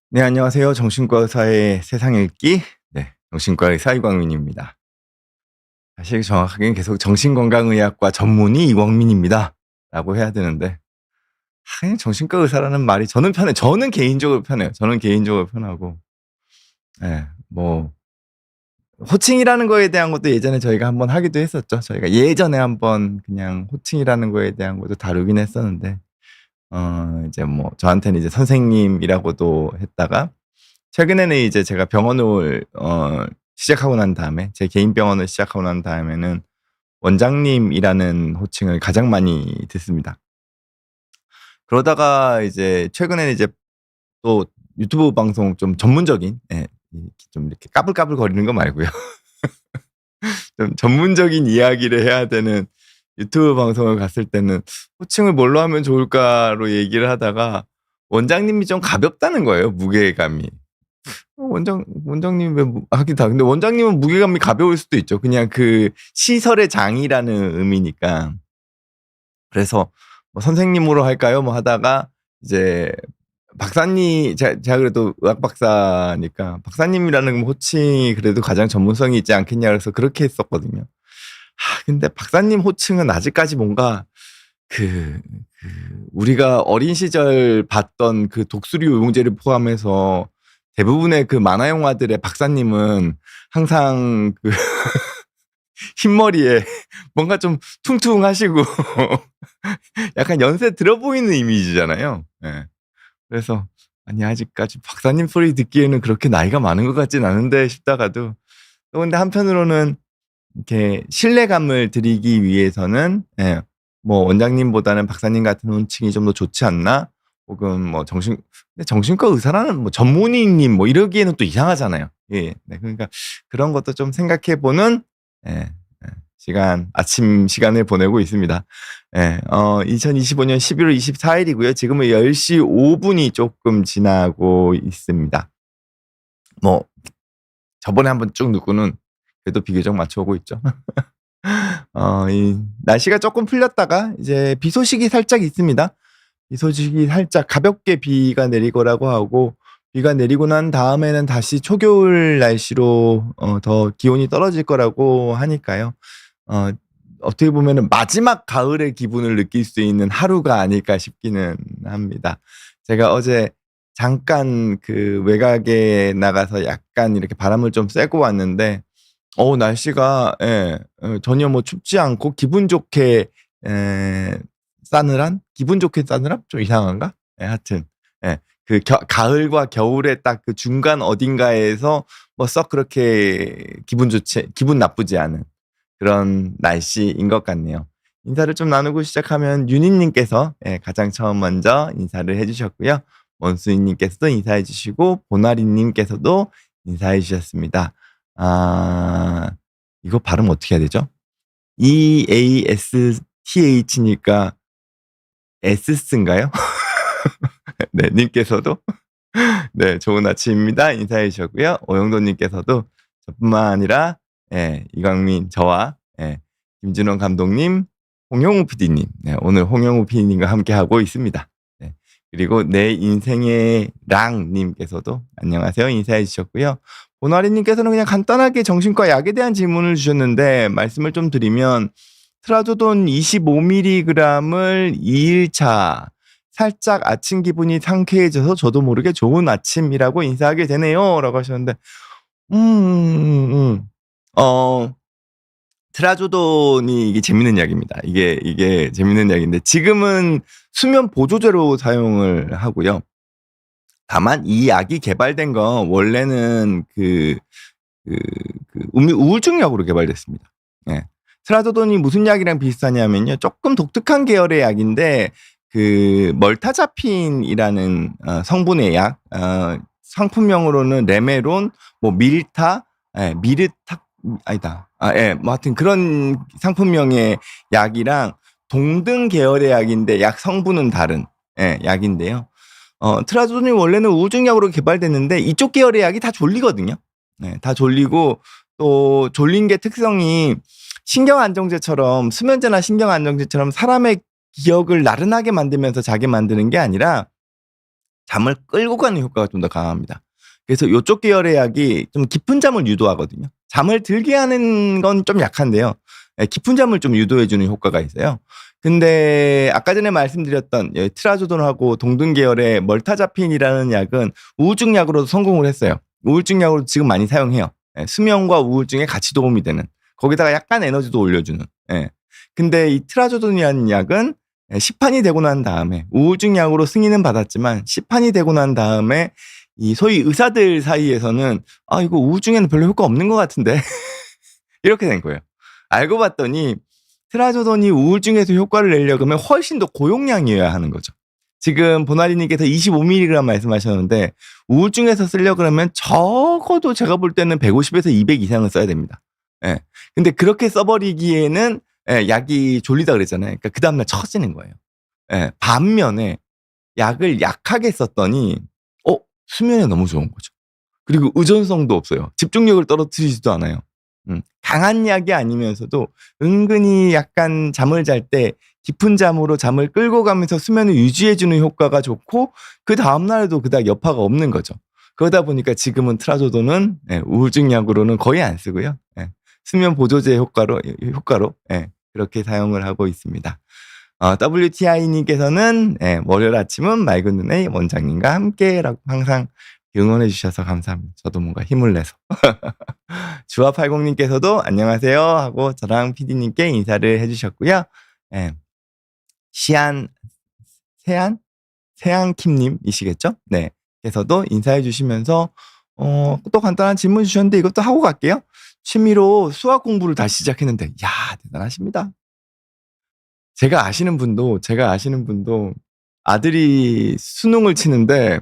네, 안녕하세요. 정신과 의사의 세상 읽기. 네, 정신과 의사 이광민입니다. 사실 정확하게는 계속 정신건강의학과 전문의 이광민입니다. 라고 해야 되는데, 그냥 정신과 의사라는 말이 저는 편해. 저는 개인적으로 편해요. 저는 개인적으로 편하고, 예, 뭐, 호칭이라는 거에 대한 것도 예전에 저희가 한번 하기도 했었죠. 저희가 예전에 한번 그냥 호칭이라는 거에 대한 것도 다루긴 했었는데, 이제 뭐, 저한테는 이제 선생님이라고도 했다가, 최근에는 이제 제가 병원을 시작하고 난 다음에 제 개인 병원을 시작하고 난 다음에는 원장님이라는 호칭을 가장 많이 듣습니다. 그러다가 이제 최근에는 이제 또 유튜브 방송 좀 전문적인, 예, 좀 이렇게 까불까불거리는 거 말고요. 좀 전문적인 이야기를 해야 되는 유튜브 방송을 갔을 때는 '호칭을 뭘로 하면 좋을까?'로 얘기를 하다가 원장님이 좀 가볍다는 거예요, 무게감이. 원장님 왜 하긴 다 근데 원장님은 무게감이 가벼울 수도 있죠. 그냥 그 시설의 장이라는 의미니까. 그래서 뭐 "선생님으로 할까요?" 뭐 하다가 이제 박사님 제가 그래도 의학 박사니까 "박사님이라는 호칭이 그래도 가장 전문성이 있지 않겠냐." 그래서 그렇게 했었거든요. 근데 박사님 호칭은 아직까지 뭔가 그 우리가 어린 시절 봤던 그 독수리 요용제를 포함해서 대부분의 그 만화 영화들의 박사님은 항상 그 흰머리에 뭔가 좀 퉁퉁하시고 약간 연세 들어 보이는 이미지잖아요. 예. 그래서 '아니 아직까지 박사님 소리 듣기에는 그렇게 나이가 많은 것 같진 않은데.' 싶다가도 또 근데 한편으로는 이렇게 신뢰감을 드리기 위해서는, 예, 뭐 '원장님보다는 박사님 같은 호칭이 좀 더 좋지 않나?' 혹은 뭐 근데 정신과 의사라는 뭐 전문의님 뭐 이러기에는 또 이상하잖아요. 예. 네, 그러니까 그런 것도 좀 생각해 보는, 예, 아침 시간을 보내고 있습니다. 예. 2025년 11월 24 일이고요. 지금은 10시 5 분이 쪼끔 지나고 있습니다. 뭐 저번에 한번 쭉 누구는 그래도 비교적 맞춰 오고 있죠. 이 날씨가 쪼끔 풀렸다가 이제 비 소식이 살짝 있습니다. 비 소식이 살짝 가볍게 비가 내릴 거라고 하고, 비가 내리고 난 다음에는 다시 초겨울 날씨로 더 기온이 떨어질 거라고 하니까요. 어 어떻게 보면은 마지막 가을의 기분을 느낄 수 있는 하루가 아닐까 싶기는 합니다. 제가 어제 잠깐 그 외곽에 나가서 약간 이렇게 바람을 좀 쐬고 왔는데 날씨가, 예, 전혀 뭐 춥지 않고 기분 좋게, 싸늘한? 기분 좋게 싸늘함? 좀 이상한가? 예, 하여튼, 예, 그 가을과 겨울의 딱 그 중간 어딘가에서 뭐 썩 그렇게 기분 나쁘지 않은 그런 날씨인 것 같네요. 인사를 좀 나누고 시작하면 유니 님께서, 예, 가장 처음 먼저 인사를 해 주셨고요. 원수인 님께서도 인사해 주시고 보나리 님께서도 인사해 주셨습니다. 아, 이거 발음 어떻게 해야 되죠? EASTH니까 에스스인가요? 네, 님께서도 네, 좋은 아침입니다. 인사해 주셨고요. 오영돈 님께서도 저뿐만 아니라, 예, 이광민 저와, 예, 김진원 감독님, 홍영우 PD님, 네, 오늘 홍영우 PD님과 함께하고 있습니다. 네. 그리고 내 인생의 랑 님께서도 안녕하세요 인사해 주셨고요. 보나리 님께서는 그냥 간단하게 정신과 약에 대한 질문을 주셨는데 말씀을 좀 드리면 트라조돈 25mg을 2 일차 살짝 아침 기분이 상쾌해져서 저도 모르게 좋은 아침이라고 인사하게 되네요라고 하셨는데, 음음음음. 어 트라조돈이 이게 재밌는 약입니다. 이게 재밌는 약인데 지금은 수면 보조제로 사용을 하고요. 다만 이 약이 개발된 건 원래는 그 우울증 약으로 개발됐습니다. 예. 트라조돈이 무슨 약이랑 비슷하냐면요. 쪼끔 독특한 계열의 약인데 그 멀타자핀이라는 성분의 약, 상품명으로는 레메론, 뭐 밀타, 예, 미르탁, 아니다. 예. 뭐 하여튼 그런 상품명의 약이랑 동등 계열의 약인데 약 성분은 다른, 예, 약인데요. 트라조돈이 원래는 우울증 약으로 개발됐는데 이쪽 계열의 약이 다 졸리거든요. 네, 다 졸리고 또 졸린 게 특성이 신경 안정제처럼 수면제나 신경 안정제처럼 사람의 기억을 나른하게 만들면서 자게 만드는 게 아니라 잠을 끌고 가는 효과가 좀 더 강합니다. 그래서 요쪽 계열의 약이 좀 깊은 잠을 유도하거든요. 잠을 들게 하는 건 좀 약한데요. 예, 깊은 잠을 좀 유도해 주는 효과가 있어요. 근데 아까 전에 말씀드렸던 트라조돈하고 동등 계열의 멀타자핀이라는 약은 우울증 약으로도 성공을 했어요. 우울증 약으로 지금 많이 사용해요. 예, 수면과 우울증에 같이 도움이 되는. 거기다가 약간 에너지도 올려주는. 예. 근데 이 트라조돈이라는 약은 시판이 되고 난 다음에 우울증 약으로 승인은 받았지만 시판이 되고 난 다음에 이 소위 의사들 사이에서는 아 이거 우울증에는 별로 효과 없는 것 같은데 이렇게 된 거예요. 알고 봤더니 트라조돈이 우울증에서 효과를 내려고 하면 훨씬 더 고용량이어야 하는 거죠. 지금 보나리님께서 25mg 말씀하셨는데 우울증에서 쓰려고 그러면 적어도 제가 볼 때는 150에서 200 이상은 써야 됩니다. 예. 근데 그렇게 써버리기에는 약이 졸리다 그랬잖아요. 그러니까 그 다음날 처지는 거예요. 예. 반면에 약을 약하게 썼더니 수면에 너무 좋은 거죠. 그리고 의존성도 없어요. 집중력을 떨어뜨리지도 않아요. 강한 약이 아니면서도 은근히 약간 잠을 잘 때 깊은 잠으로 잠을 끌고 가면서 수면을 유지해 주는 효과가 좋고 그 다음 날에도 그닥 여파가 없는 거죠. 그러다 보니까 지금은 트라조돈은 우울증 약으로는 거의 안 쓰고요. 수면 보조제 효과로 그렇게 사용을 하고 있습니다. WTI님께서는 월요일 아침은 맑은 눈의 원장님과 함께라고 항상 응원해 주셔서 감사합니다. 저도 뭔가 힘을 내서. 주아80님께서도 안녕하세요 하고 저랑 PD님께 인사를 해주셨고요. 세안킴님이시겠죠? 네. 께서도 인사해 주시면서 또 간단한 질문 주셨는데 이것도 하고 갈게요. 취미로 수학 공부를 다시 시작했는데 야 대단하십니다. 제가 아시는 분도 아들이 수능을 치는데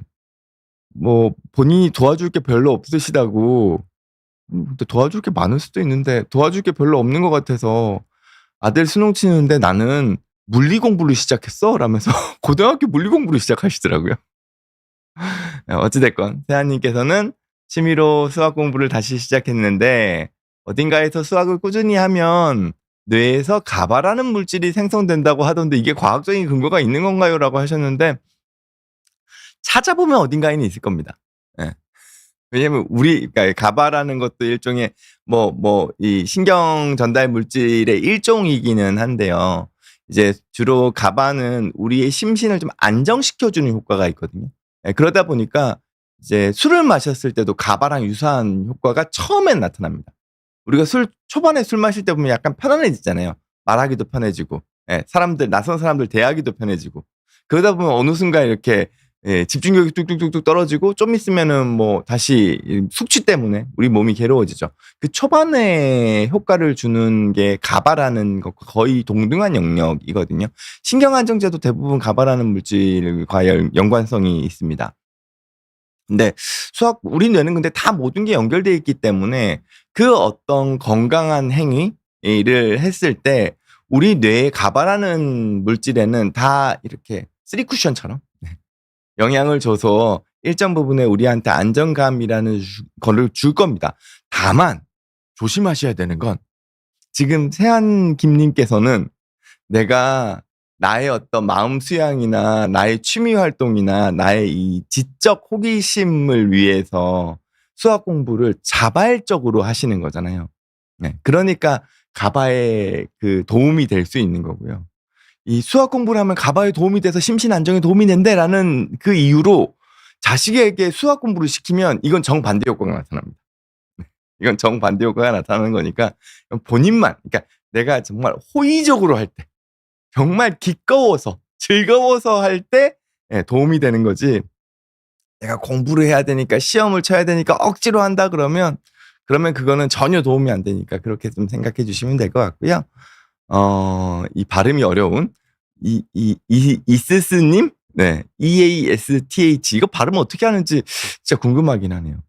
뭐 본인이 도와줄 게 별로 없으시다고 근데 도와줄 게 많을 수도 있는데 도와줄 게 별로 없는 것 같아서 아들 수능 치는데 나는 물리 공부를 시작했어 라면서 고등학교 물리 공부를 시작하시더라고요. 어찌됐건 세아님께서는 취미로 수학 공부를 다시 시작했는데 어딘가에서 수학을 꾸준히 하면 뇌에서 가바라는 물질이 생성된다고 하던데 이게 과학적인 근거가 있는 건가요? 라고 하셨는데 찾아보면 어딘가에는 있을 겁니다. 예. 왜냐면 그러니까 가바라는 것도 일종의 이 신경 전달 물질의 일종이기는 한데요. 이제 주로 가바는 우리의 심신을 좀 안정시켜주는 효과가 있거든요. 그러다 보니까 이제 술을 마셨을 때도 가바랑 유사한 효과가 처음엔 나타납니다. 우리가 초반에 술 마실 때 보면 약간 편안해지잖아요. 말하기도 편해지고, 낯선 사람들 대하기도 편해지고. 그러다 보면 어느 순간 이렇게 집중력이 뚝뚝뚝뚝 떨어지고 좀 있으면은 뭐 다시 숙취 때문에 우리 몸이 괴로워지죠. 그 초반에 효과를 주는 게 가바라는 것과 거의 동등한 영역이거든요. 신경안정제도 대부분 가바라는 물질과 연관성이 있습니다. 근데 우리 뇌는 근데 다 모든 게 연결되어 있기 때문에 그 어떤 건강한 행위를 했을 때 우리 뇌에 가바라는 물질에는 다 이렇게 쓰리쿠션처럼 영향을 줘서 일정 부분에 우리한테 안정감이라는 거를 줄 겁니다. 다만 조심하셔야 되는 건 지금 세한김님께서는 내가 나의 어떤 마음 수양이나 나의 취미 활동이나 나의 이 지적 호기심을 위해서 수학 공부를 자발적으로 하시는 거잖아요. 네. 그러니까 가바에 그 도움이 될 수 있는 거고요. 이 수학 공부를 하면 가바에 도움이 돼서 심신 안정에 도움이 된대라는 그 이유로 자식에게 수학 공부를 시키면 이건 정반대 효과가 나타납니다. 이건 정반대 효과가 나타나는 거니까 본인만, 그러니까 내가 정말 호의적으로 할 때, 정말 기꺼워서, 즐거워서 할 때 도움이 되는 거지. 내가 공부를 해야 되니까 시험을 쳐야 되니까 억지로 한다 그러면 그거는 전혀 도움이 안 되니까 그렇게 좀 생각해 주시면 될 것 같고요. 이 발음이 어려운 이스스님? 네. EASTH. 이거 발음 어떻게 하는지 진짜 궁금하긴 하네요.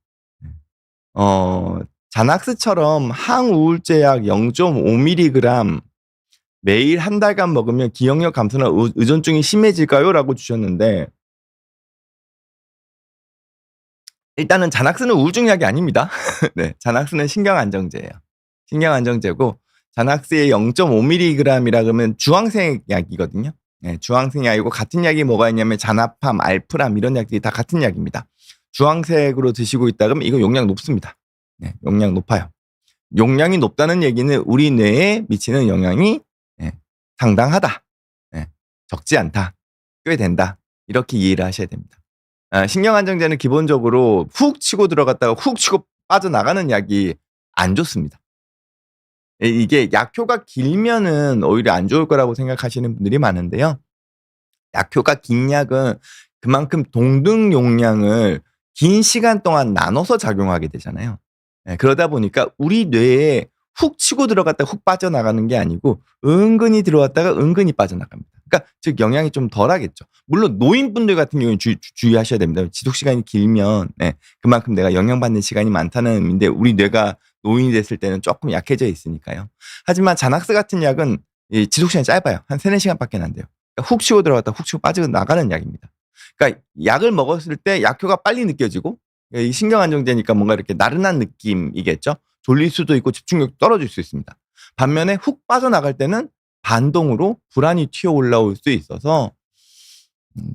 자낙스처럼 항우울제약 0.5mg 매일 한 달간 먹으면 기억력 감소나 의존증이 심해질까요? 라고 주셨는데, 일단은 자낙스는 우울증 약이 아닙니다. 네. 자낙스는 신경안정제예요. 신경안정제고, 자낙스의 0.5mg이라 그러면 주황색 약이거든요. 주황색 약이고 같은 약이 뭐가 있냐면 자나팜, 알프람 이런 약들이 다 같은 약입니다. 주황색으로 드시고 있다 그러면 이거 용량 높습니다. 용량 높아요. 용량이 높다는 얘기는 우리 뇌에 미치는 영향이 상당하다. 적지 않다. 꽤 된다. 이렇게 이해를 하셔야 됩니다. 신경안정제는 기본적으로 훅 치고 들어갔다가 훅 치고 빠져나가는 약이 안 좋습니다. 이게 약효가 길면은 오히려 안 좋을 거라고 생각하시는 분들이 많은데요. 약효가 긴 약은 그만큼 동등 용량을 긴 시간 동안 나눠서 작용하게 되잖아요. 그러다 보니까 우리 뇌에 훅 치고 들어갔다 훅 빠져나가는 게 아니고 은근히 들어왔다가 은근히 빠져나갑니다. 그러니까 즉 영향이 좀 덜하겠죠. 물론 노인분들 같은 경우는 주의하셔야 됩니다. 지속 시간이 길면 그만큼 내가 영향받는 시간이 많다는 의미인데 우리 뇌가 노인이 됐을 때는 조금 약해져 있으니까요. 하지만 자낙스 같은 약은 지속 시간이 짧아요. 한 3-4시간밖에 안 돼요. 그러니까 훅 치고 들어갔다 훅 치고 빠져나가는 약입니다. 그러니까 약을 먹었을 때 약효가 빨리 느껴지고 이 신경안정제니까 뭔가 이렇게 나른한 느낌이겠죠. 졸릴 수도 있고 집중력도 떨어질 수 있습니다. 반면에 훅 빠져나갈 때는 반동으로 불안이 튀어 올라올 수 있어서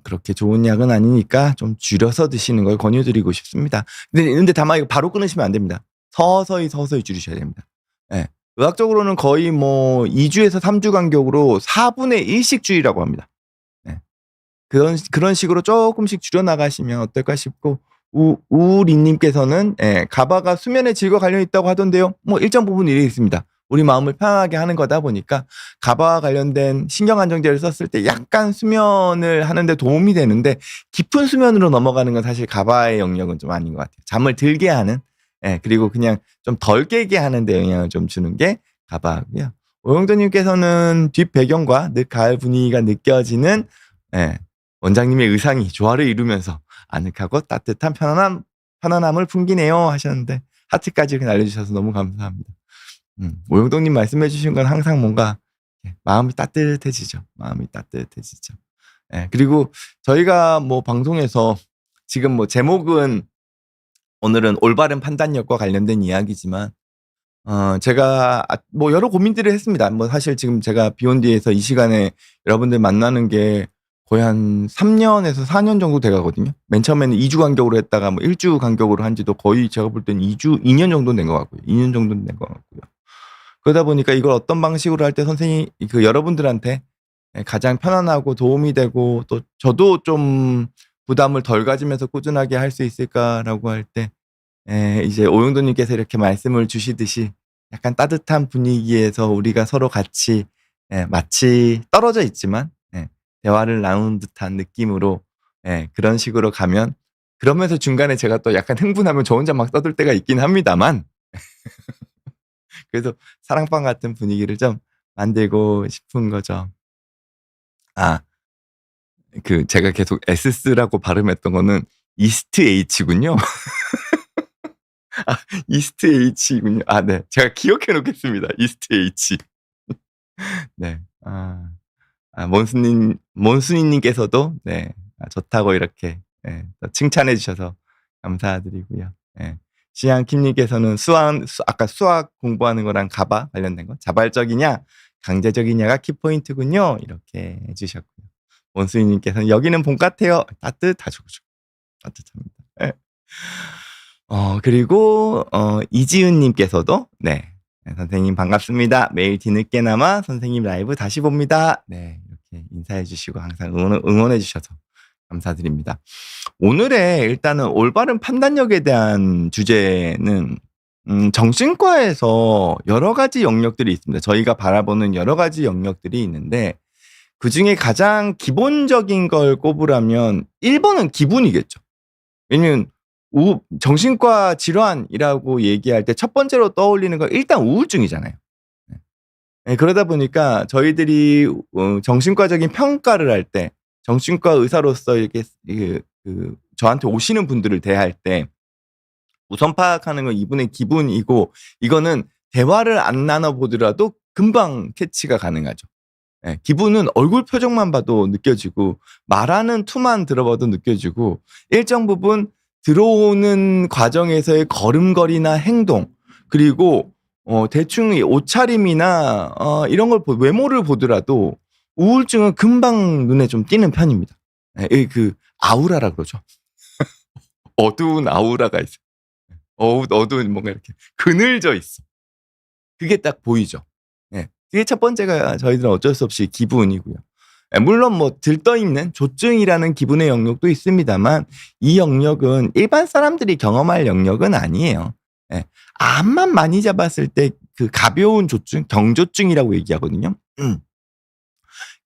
그렇게 좋은 약은 아니니까 좀 줄여서 드시는 걸 권유드리고 싶습니다. 근데 다만 이거 바로 끊으시면 안 됩니다. 서서히 줄이셔야 됩니다. 의학적으로는 거의 뭐 2주에서 3주 간격으로 4분의 1씩 줄이라고 합니다. 그런 식으로 조금씩 줄여나가시면 어떨까 싶고 우리님께서는 가바가 수면의 질과 관련이 있다고 하던데요. 뭐 일정 부분 일리 있습니다. 우리 마음을 편안하게 하는 거다 보니까 가바와 관련된 신경안정제를 썼을 때 약간 수면을 하는데 도움이 되는데 깊은 수면으로 넘어가는 건 사실 가바의 영역은 좀 아닌 것 같아요. 잠을 들게 하는 그리고 그냥 좀 덜 깨게 하는 데 영향을 좀 주는 게 가바고요. 오영도님께서는 뒷 배경과 늦 가을 분위기가 느껴지는 원장님의 의상이 조화를 이루면서 아늑하고 따뜻한 편안함을 풍기네요 하셨는데 하트까지 이렇게 날려주셔서 너무 감사합니다. 오영동님 말씀해 주신 건 항상 뭔가 마음이 따뜻해지죠. 그리고 저희가 뭐 방송에서 지금 뭐 제목은 오늘은 올바른 판단력과 관련된 이야기지만 제가 뭐 여러 고민들을 했습니다. 뭐 사실 지금 제가 비욘디에서 이 시간에 여러분들 만나는 게 거의 한 3년에서 4년 정도 돼 가거든요. 맨 처음에는 2주 간격으로 했다가 뭐 1주 간격으로 한 지도 거의 제가 볼 때는 2년 정도 된 것 같고요. 2년 정도 된 것 같고요. 그러다 보니까 이걸 어떤 방식으로 할 때 선생님이 여러분들한테 가장 편안하고 도움이 되고 또 저도 좀 부담을 덜 가지면서 꾸준하게 할 수 있을까라고 할 때 이제 오영도님께서 이렇게 말씀을 주시듯이 약간 따뜻한 분위기에서 우리가 서로 같이 마치 떨어져 있지만 대화를 나눈 듯한 느낌으로 그런 식으로 가면 그러면서 중간에 제가 또 약간 흥분하면 저 혼자 막 떠들 때가 있긴 합니다만 그래도 사랑방 같은 분위기를 좀 만들고 싶은 거죠. 제가 계속 S라고 발음했던 거는 이스트 H군요. 이스트 H군요. 네. 제가 기억해 놓겠습니다. 이스트 H. 네. 몬순이님께서도 좋다고 이렇게 칭찬해 주셔서 감사드리고요. 시안킴님께서는 아까 수학 공부하는 거랑 가바 관련된 거 자발적이냐 강제적이냐가 키포인트군요. 이렇게 해주셨고요. 몬순이님께서는 여기는 봄 같아요. 따뜻하죠. 따뜻합니다. 그리고 이지은님께서도 선생님 반갑습니다. 매일 뒤늦게나마 선생님 라이브 다시 봅니다. 이렇게 인사해 주시고 항상 응원해 주셔서 감사드립니다. 오늘의 일단은 올바른 판단력에 대한 주제는 정신과에서 여러 가지 영역들이 있습니다. 저희가 바라보는 여러 가지 영역들이 있는데 그중에 가장 기본적인 걸 꼽으라면 1번은 기분이겠죠. 왜냐면 정신과 질환이라고 얘기할 때 첫 번째로 떠올리는 건 일단 우울증이잖아요. 그러다 보니까 저희들이 정신과적인 평가를 할 때 정신과 의사로서 이렇게 저한테 오시는 분들을 대할 때 우선 파악하는 건 이분의 기분이고 이거는 대화를 안 나눠 보더라도 금방 캐치가 가능하죠. 기분은 얼굴 표정만 봐도 느껴지고 말하는 투만 들어봐도 느껴지고 일정 부분 들어오는 과정에서의 걸음걸이나 행동 그리고 대충 옷차림이나 이런 걸 외모를 보더라도 우울증은 금방 눈에 좀 띄는 편입니다. 예, 그 아우라라 그러죠. 어두운 아우라가 있어요. 어두운 뭔가 이렇게 그늘져 있어. 그게 딱 보이죠. 예. 그게 첫 번째가 저희들은 어쩔 수 없이 기분이고요. 예, 물론 뭐 들떠있는 조증이라는 기분의 영역도 있습니다만 이 영역은 일반 사람들이 경험할 영역은 아니에요. 예. 암만 많이 잡았을 때 그 가벼운 조증, 경조증이라고 얘기하거든요.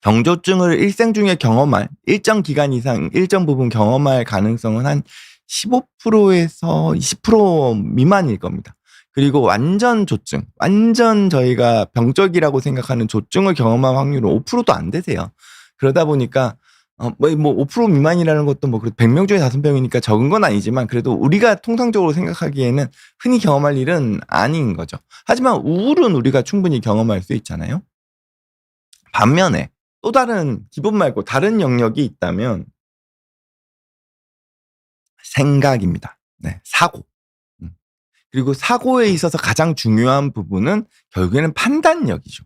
경조증을 일생 중에 경험할 일정 기간 이상 일정 부분 경험할 가능성은 한 15%에서 20% 미만일 겁니다. 그리고 완전 조증, 완전 저희가 병적이라고 생각하는 조증을 경험할 확률은 5%도 안 되세요. 그러다 보니까 뭐 5% 미만이라는 것도 뭐 100명 중에 5명이니까 적은 건 아니지만 그래도 우리가 통상적으로 생각하기에는 흔히 경험할 일은 아닌 거죠. 하지만 우울은 우리가 충분히 경험할 수 있잖아요. 반면에 또 다른 기분 말고 다른 영역이 있다면 생각입니다. 네, 사고. 그리고 사고에 있어서 가장 중요한 부분은 결국에는 판단력이죠.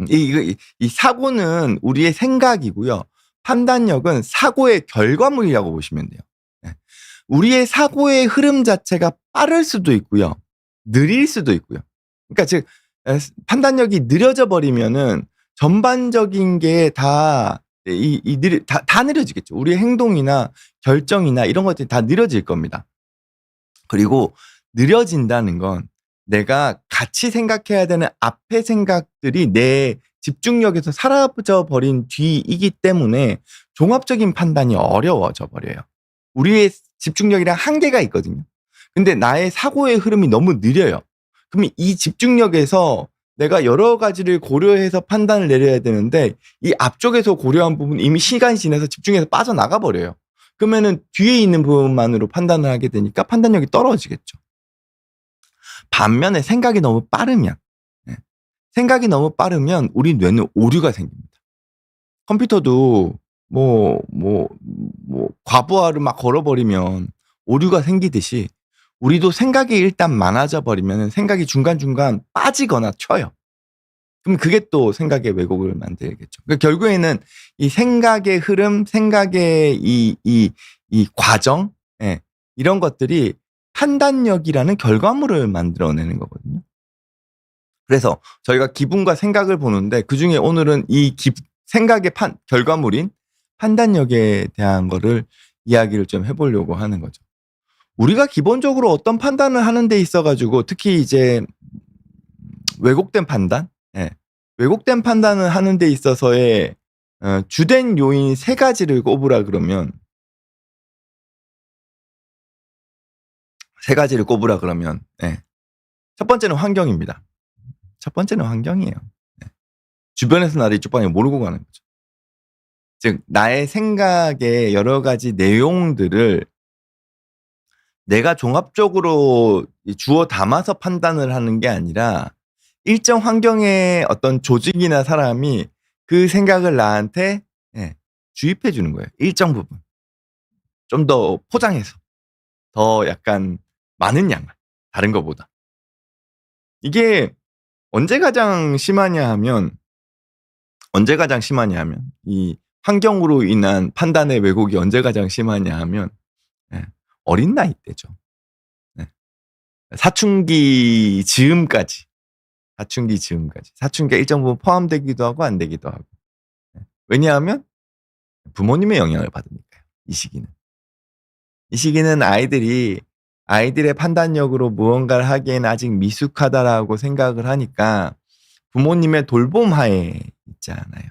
이 사고는 우리의 생각이고요. 판단력은 사고의 결과물이라고 보시면 돼요. 네. 우리의 사고의 흐름 자체가 빠를 수도 있고요. 느릴 수도 있고요. 그러니까 즉 판단력이 느려져 버리면은 전반적인 게 다 느려지겠죠. 우리의 행동이나 결정이나 이런 것들이 다 느려질 겁니다. 그리고 느려진다는 건 내가 같이 생각해야 되는 앞의 생각들이 내 집중력에서 사라져 버린 뒤이기 때문에 종합적인 판단이 어려워져 버려요. 우리의 집중력이랑 한계가 있거든요. 근데 나의 사고의 흐름이 너무 느려요. 그럼 이 집중력에서 내가 여러 가지를 고려해서 판단을 내려야 되는데 이 앞쪽에서 고려한 부분 이미 시간이 지나서 집중해서 빠져나가 버려요. 그러면은 뒤에 있는 부분만으로 판단을 하게 되니까 판단력이 떨어지겠죠. 반면에 생각이 너무 빠르면 생각이 너무 빠르면 우리 뇌는 오류가 생깁니다. 컴퓨터도 과부하를 막 걸어버리면 오류가 생기듯이 우리도 생각이 일단 많아져 버리면 생각이 중간중간 빠지거나 튀어요. 그럼 그게 또 생각의 왜곡을 만들겠죠. 그러니까 결국에는 이 생각의 흐름, 생각의 이 과정, 이런 것들이 판단력이라는 결과물을 만들어내는 거거든요. 그래서 저희가 기분과 생각을 보는데 그중에 오늘은 이 생각의 결과물인 판단력에 대한 거를 이야기를 좀 해보려고 하는 거죠. 우리가 기본적으로 어떤 판단을 하는 데 있어 가지고 특히 이제 왜곡된 판단, 왜곡된 판단을 하는 데 있어서의 주된 요인 3가지를 꼽으라 그러면 3가지를 꼽으라 그러면 첫 번째는 환경입니다. 첫 번째는 환경이에요. 주변에서 나를 이쪽 방향 모르고 가는 거죠. 즉 나의 생각의 여러 가지 내용들을 내가 종합적으로 주워 담아서 판단을 하는 게 아니라 일정 환경의 어떤 조직이나 사람이 그 생각을 나한테 주입해 주는 거예요. 일정 부분. 좀 더 포장해서. 더 약간 많은 양을. 다른 것보다. 이게 언제 가장 심하냐 하면 이 환경으로 인한 판단의 왜곡이 언제 가장 심하냐 하면 어린 나이 때죠. 사춘기 즈음까지. 사춘기가 일정 부분 포함되기도 하고 안 되기도 하고. 왜냐하면 부모님의 영향을 받으니까요. 이 시기는 아이들의 판단력으로 무언가를 하기에는 아직 미숙하다라고 생각을 하니까 부모님의 돌봄 하에 있잖아요.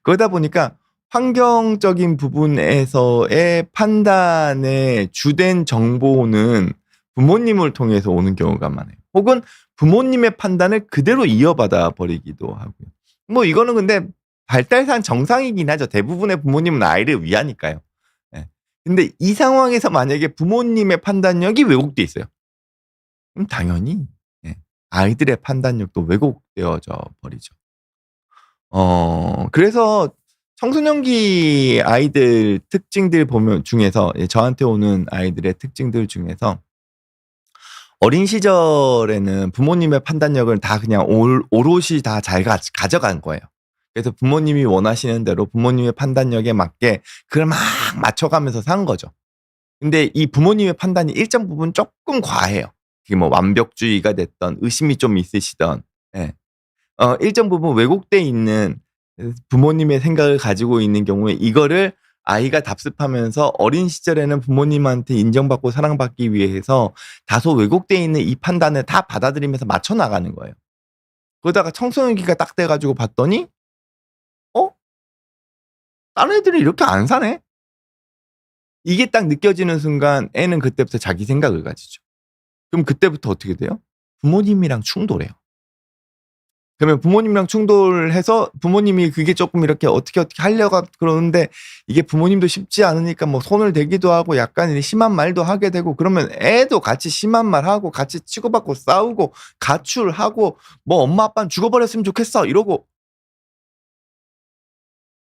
그러다 보니까 환경적인 부분에서의 판단의 주된 정보는 부모님을 통해서 오는 경우가 많아요. 혹은 부모님의 판단을 그대로 이어받아 버리기도 하고요. 뭐 이거는 근데 발달상 정상이긴 하죠. 대부분의 부모님은 아이를 위하니까요. 근데 이 상황에서 만약에 부모님의 판단력이 왜곡돼 있어요. 그럼 당연히 아이들의 판단력도 왜곡되어져 버리죠. 그래서 청소년기 아이들 특징들 보면 중에서 저한테 오는 아이들의 특징들 중에서 어린 시절에는 부모님의 판단력을 다 그냥 오롯이 다 잘 가져간 거예요. 그래서 부모님이 원하시는 대로 부모님의 판단력에 맞게 그걸 막 맞춰가면서 산 거죠. 근데 이 부모님의 판단이 일정 부분 쪼끔 과해요. 그게 뭐 완벽주의가 됐든 의심이 좀 있으시든 예. 일정 부분 왜곡돼 있는 부모님의 생각을 가지고 있는 경우에 이거를 아이가 답습하면서 어린 시절에는 부모님한테 인정받고 사랑받기 위해서 다소 왜곡돼 있는 이 판단을 다 받아들이면서 맞춰 나가는 거예요. 그러다가 청소년기가 딱 돼 가지고 봤더니 '어? 다른 애들은 이렇게 안 사네?' 이게 딱 느껴지는 순간 애는 그때부터 자기 생각을 가지죠. 그럼 그때부터 어떻게 돼요? 부모님이랑 충돌해요. 그러면 부모님이랑 충돌해서 부모님이 그게 쪼끔 이렇게 어떻게 하려고 그러는데 이게 부모님도 쉽지 않으니까 뭐 손을 대기도 하고 약간 심한 말도 하게 되고 그러면 애도 같이 심한 말하고 같이 치고받고 싸우고 가출하고 뭐 "엄마 아빠는 죽어버렸으면 좋겠어." 이러고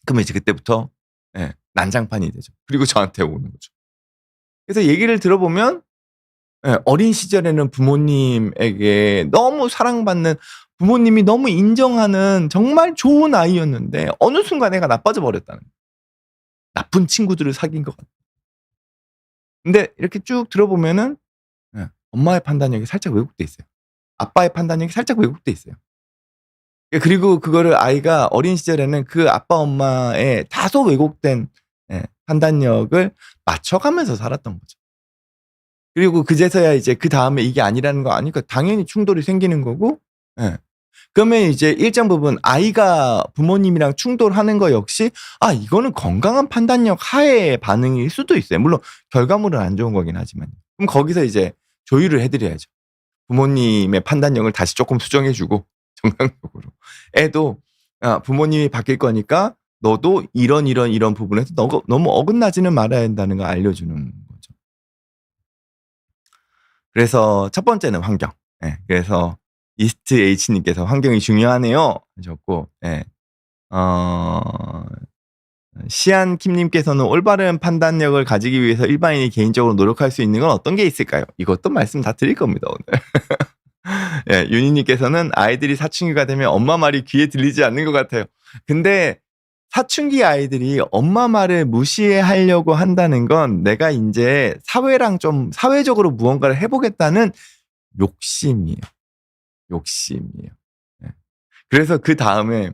그러면 이제 그때부터 예 난장판이 되죠. 그리고 저한테 오는 거죠. 그래서 얘기를 들어보면 예 어린 시절에는 부모님에게 너무 사랑받는 부모님이 너무 인정하는 정말 좋은 아이였는데 어느 순간 애가 나빠져 버렸다는 거예요. 나쁜 친구들을 사귄 것 같아요. 근데 이렇게 쭉 들어보면은 예 엄마의 판단력이 살짝 왜곡돼 있어요. 아빠의 판단력이 살짝 왜곡돼 있어요. 예 그리고 그거를 아이가 어린 시절에는 그 아빠 엄마의 다소 왜곡된 예 판단력을 맞춰가면서 살았던 거죠. 그리고 그제서야 이제 그다음에 이게 아니라는 거 아니까 당연히 충돌이 생기는 거고 예. 그러면 이제 일정 부분 아이가 부모님이랑 충돌하는 거 역시 이거는 건강한 판단력 하에의 반응일 수도 있어요. 물론 결과물은 안 좋은 거긴 하지만요. 그럼 거기서 이제 조율을 해 드려야죠. 부모님의 판단력을 다시 쪼끔 수정해 주고 정상적으로. 애도 부모님이 바뀔 거니까 너도 이런 부분에서 너무 어긋나지는 말아야 한다는 걸 알려주는 거죠. 그래서 첫 번째는 환경. 예. 그래서 이스트 H 님께서 "환경이 중요하네요." 하셨고 예. 어 시안 킴 님께서는 "올바른 판단력을 가지기 위해서 일반인이 개인적으로 노력할 수 있는 건 어떤 게 있을까요?" 이것도 말씀 다 드릴 겁니다, 오늘. 예. 윤희 님께서는 "아이들이 사춘기가 되면 엄마 말이 귀에 들리지 않는 것 같아요." 근데 사춘기 아이들이 엄마 말을 무시하려고 한다는 건 내가 인제 사회랑 좀 사회적으로 무언가를 해 보겠다는 욕심이에요. 욕심이에요. 예. 그래서 그다음에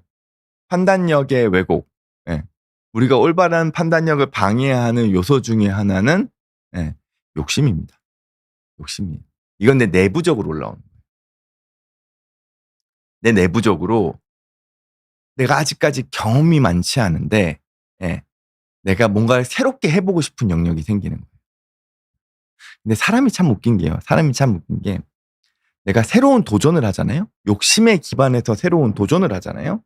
판단력의 왜곡. 예. 우리가 올바른 판단력을 방해하는 요소 중에 하나는 예 욕심입니다. 욕심이에요. 이건 내 내부적으로 올라오는 거예요. 내 내부적으로 내가 아직까지 경험이 많지 않은데 예 내가 뭔가를 새롭게 해 보고 싶은 영역이 생기는 거예요. 근데 사람이 참 웃긴 게요. 사람이 참 웃긴 게 내가 새로운 도전을 하잖아요. 욕심에 기반해서 새로운 도전을 하잖아요.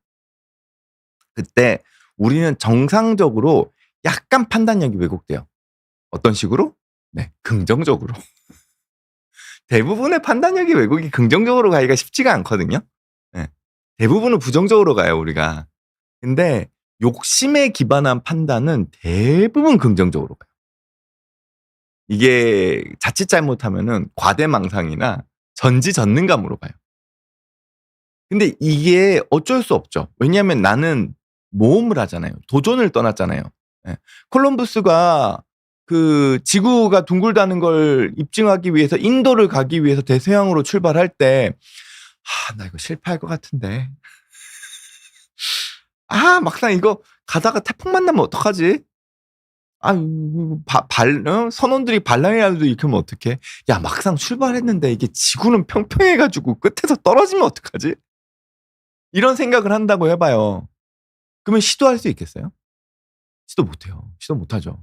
그때 우리는 정상적으로 약간 판단력이 왜곡돼요. 어떤 식으로? 네. 긍정적으로. 대부분의 판단력이 왜곡이 긍정적으로 가기가 쉽지가 않거든요. 예. 대부분은 부정적으로 가요, 우리가. 근데 욕심에 기반한 판단은 대부분 긍정적으로 가요. 이게 자칫 잘못하면은 과대망상이나 전지전능감으로 가요. 근데 이게 어쩔 수 없죠. 왜냐하면 나는 모험을 하잖아요. 도전을 떠났잖아요. 예. 콜럼버스가 그 지구가 둥글다는 걸 입증하기 위해서 인도를 가기 위해서 대서양으로 출발할 때 '나 이거 실패할 것 같은데. 막상 이거 가다가 태풍 만나면 어떡하지? 이거 선원들이 반란이라도 일으키면 어떡해? 야 막상 출발했는데 이게 지구는 평평해 가지고 끝에서 떨어지면 어떡하지?' 이런 생각을 한다고 해 봐요. 그러면 시도할 수 있겠어요? 시도 못 해요. 시도 못 하죠.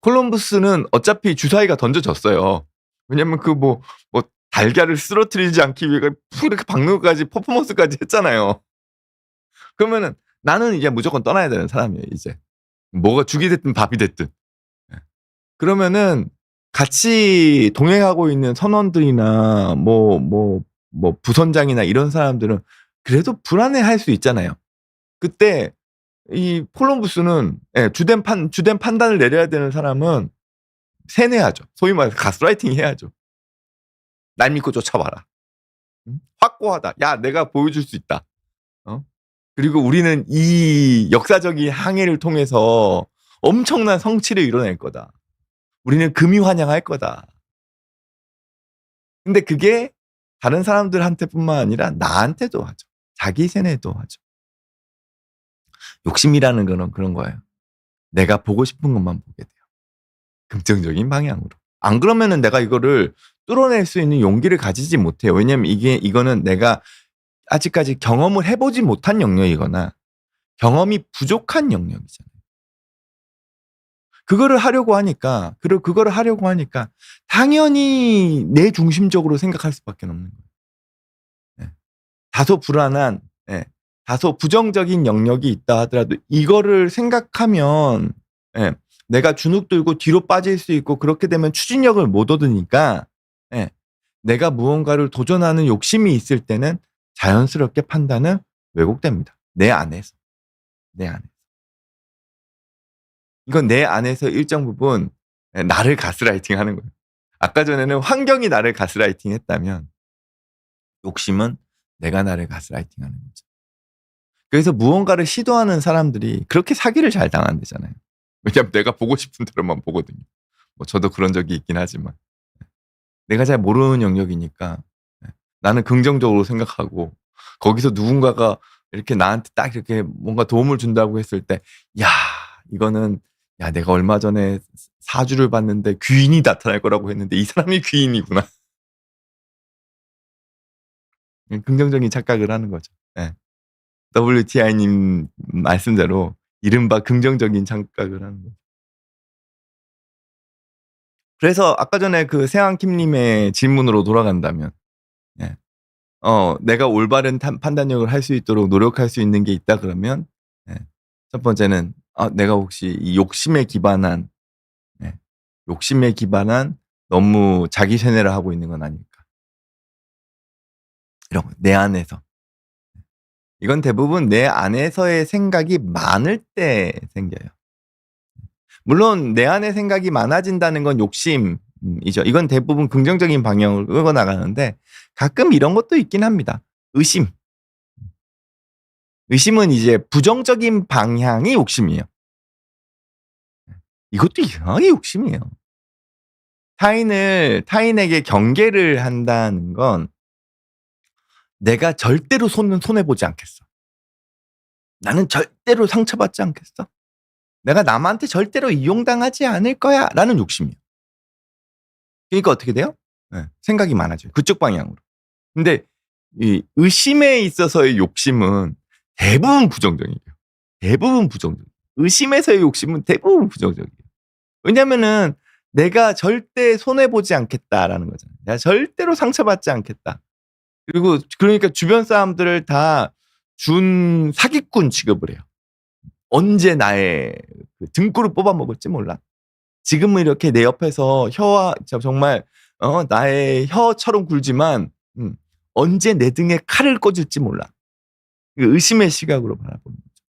콜럼버스는 어차피 주사위가 던져졌어요. 왜냐면 그 달걀을 쓰러뜨리지 않기 위해 이렇게 박는 것까지 퍼포먼스까지 했잖아요. 그러면은 나는 이제 무조건 떠나야 되는 사람이에요, 이제. 뭐가 죽이 됐든 밥이 됐든. 예. 그러면은 같이 동행하고 있는 선원들이나 부선장이나 이런 사람들은 그래도 불안해할 수 있잖아요. 그때 이 콜럼버스는 예 주된 판단을 내려야 되는 사람은 세뇌하죠. 소위 말해서 가스라이팅 해야죠. "날 믿고 쫓아와라. 응? 확고하다. 야 내가 보여줄 수 있다. 어? 그리고 우리는 이 역사적인 항해를 통해서 엄청난 성취를 이뤄낼 거다. 우리는 금이환영할 거다. 근데 그게 다른 사람들한테뿐만 아니라 나한테도 하죠. 자기 세뇌도 하죠. 욕심이라는 거는 그런 거예요. 내가 보고 싶은 것만 보게 돼요. 긍정적인 방향으로. 안 그러면은 내가 이거를 뚫어낼 수 있는 용기를 가지지 못해요. 왜냐면 이거는 내가 아직까지 경험을 해보지 못한 영역이거나 경험이 부족한 영역이잖아요. 그거를 하려고 하니까 당연히 내 중심적으로 생각할 수밖에 없는 거예요. 네. 다소 불안한, 네. 다소 부정적인 영역이 있다 하더라도 이거를 생각하면 네. 내가 주눅 들고 뒤로 빠질 수 있고 그렇게 되면 추진력을 못 얻으니까 네. 내가 무언가를 도전하는 욕심이 있을 때는 자연스럽게 판단은 왜곡됩니다. 내 안에서. 이건 내 안에서 일정 부분 나를 가스라이팅 하는 거예요. 아까 전에는 환경이 나를 가스라이팅 했다면 욕심은 내가 나를 가스라이팅 하는 거죠. 그래서 무언가를 시도하는 사람들이 그렇게 사기를 잘 당한대잖아요. 왜냐면 내가 보고 싶은 대로만 보거든요. 뭐 저도 그런 적이 있긴 하지만. 내가 잘 모르는 영역이니까 나는 긍정적으로 생각하고 거기서 누군가가 이렇게 나한테 딱 이렇게 뭔가 도움을 준다고 했을 때 야, 이거는 야, 내가 얼마 전에 사주를 봤는데 귀인이 나타날 거라고 했는데 이 사람이 귀인이구나. 긍정적인 착각을 하는 거죠. 네. WTI님 말씀대로 이른바 긍정적인 착각을 하는 거죠. 그래서 아까 전에 그 세왕킴님의 질문으로 돌아간다면, 예. 내가 올바른 판단력을 할 수 있도록 노력할 수 있는 게 있다 그러면, 예. 첫 번째는, 내가 혹시 이 욕심에 기반한 너무 자기 세뇌를 하고 있는 건 아닐까. 이런 거, 내 안에서. 이건 대부분 내 안에서의 생각이 많을 때 생겨요. 물론 내 안에 생각이 많아진다는 건 욕심이죠. 이건 대부분 긍정적인 방향으로 끌고 나가는데 가끔 이런 것도 있긴 합니다. 의심. 의심은 이제 부정적인 방향이 욕심이에요. 이것도 이상하게 욕심이에요. 타인에게 경계를 한다는 건 내가 절대로 손해보지 않겠어. 나는 절대로 상처받지 않겠어. 내가 남한테 절대로 이용당하지 않을 거야. 라는 욕심이에요. 그러니까 어떻게 돼요? 네, 생각이 많아져요. 그쪽 방향으로. 근데 이 의심에 있어서의 욕심은 대부분 부정적이에요. 대부분 부정적. 의심에서의 욕심은 대부분 부정적이에요. 왜냐면은 내가 절대 손해보지 않겠다라는 거잖아요. 내가 절대로 상처받지 않겠다. 그리고 그러니까 주변 사람들을 다 준 사기꾼 취급을 해요. 언제 나의 그 등골을 뽑아먹을지 몰라. 지금은 이렇게 내 옆에서 혀와 정말 나의 혀처럼 굴지만 언제 내 등에 칼을 꽂을지 몰라. 의심의 시각으로 바라보는 거죠.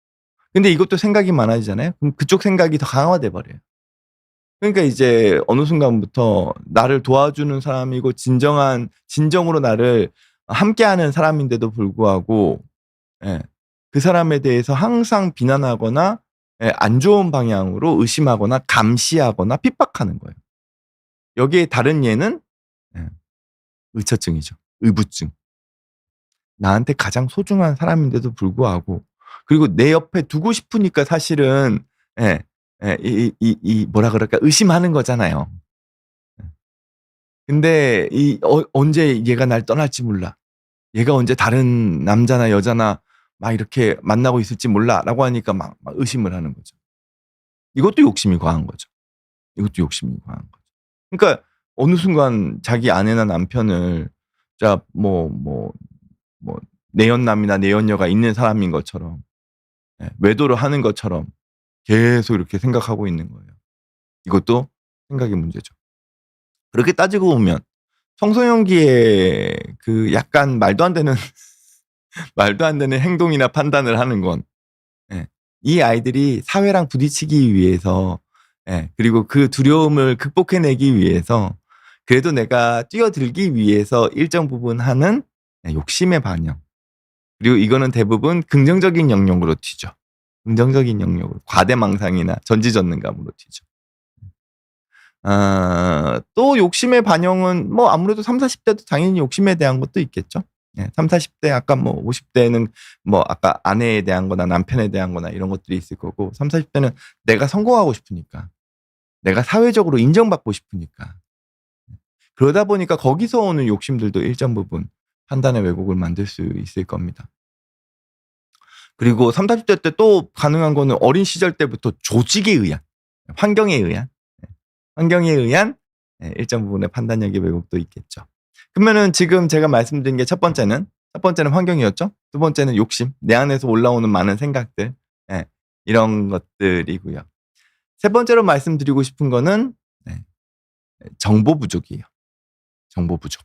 근데 이것도 생각이 많아지잖아요. 그럼 그쪽 생각이 더 강화돼 버려요. 그러니까 이제 어느 순간부터 나를 도와주는 사람이고 진정으로 나를 함께하는 사람인데도 불구하고 예, 그 사람에 대해서 항상 비난하거나 안 좋은 방향으로 의심하거나 감시하거나 핍박하는 거예요. 여기에 다른 예는 의처증이죠. 의부증. 나한테 가장 소중한 사람인데도 불구하고 그리고 내 옆에 두고 싶으니까 사실은 뭐라 그럴까 의심하는 거잖아요. 근데 언제 얘가 날 떠날지 몰라. 얘가 언제 다른 남자나 여자나 막 이렇게 만나고 있을지 몰라라고 하니까 막 의심을 하는 거죠. 이것도 욕심이 과한 거죠. 그러니까 어느 순간 자기 아내나 남편을 뭐 내연남이나 내연녀가 있는 사람인 것처럼 외도를 하는 것처럼 계속 이렇게 생각하고 있는 거예요. 이것도 생각의 문제죠. 그렇게 따지고 보면 청소년기에 그 약간 말도 안 되는 행동이나 판단을 하는 건 이 아이들이 사회랑 부딪히기 위해서 그리고 그 두려움을 극복해내기 위해서 그래도 내가 뛰어들기 위해서 일정 부분 하는 욕심의 반영. 그리고 이거는 대부분 긍정적인 영역으로 튀죠. 긍정적인 영역으로. 과대망상이나 전지전능감으로 튀죠. 또 욕심의 반영은 뭐 아무래도 30, 40대도 당연히 욕심에 대한 것도 있겠죠. 예, 30, 40대 아까 뭐 50대는 뭐 아까 아내에 대한 거나 남편에 대한 거나 이런 것들이 있을 거고 30, 40대는 내가 성공하고 싶으니까. 내가 사회적으로 인정받고 싶으니까. 그러다 보니까 거기서 오는 욕심들도 일정 부분 판단의 왜곡을 만들 수 있을 겁니다. 그리고 30, 40대 때 또 가능한 거는 어린 시절 때부터 조직에 의한, 환경에 의한, 환경에 의한 일정 부분의 판단력의 왜곡도 있겠죠. 그러면은 지금 제가 말씀드린 게 첫 번째는 환경이었죠. 두 번째는 욕심, 내 안에서 올라오는 많은 생각들, 이런 것들이고요. 세 번째로 말씀드리고 싶은 거는 정보 부족이에요. 정보 부족.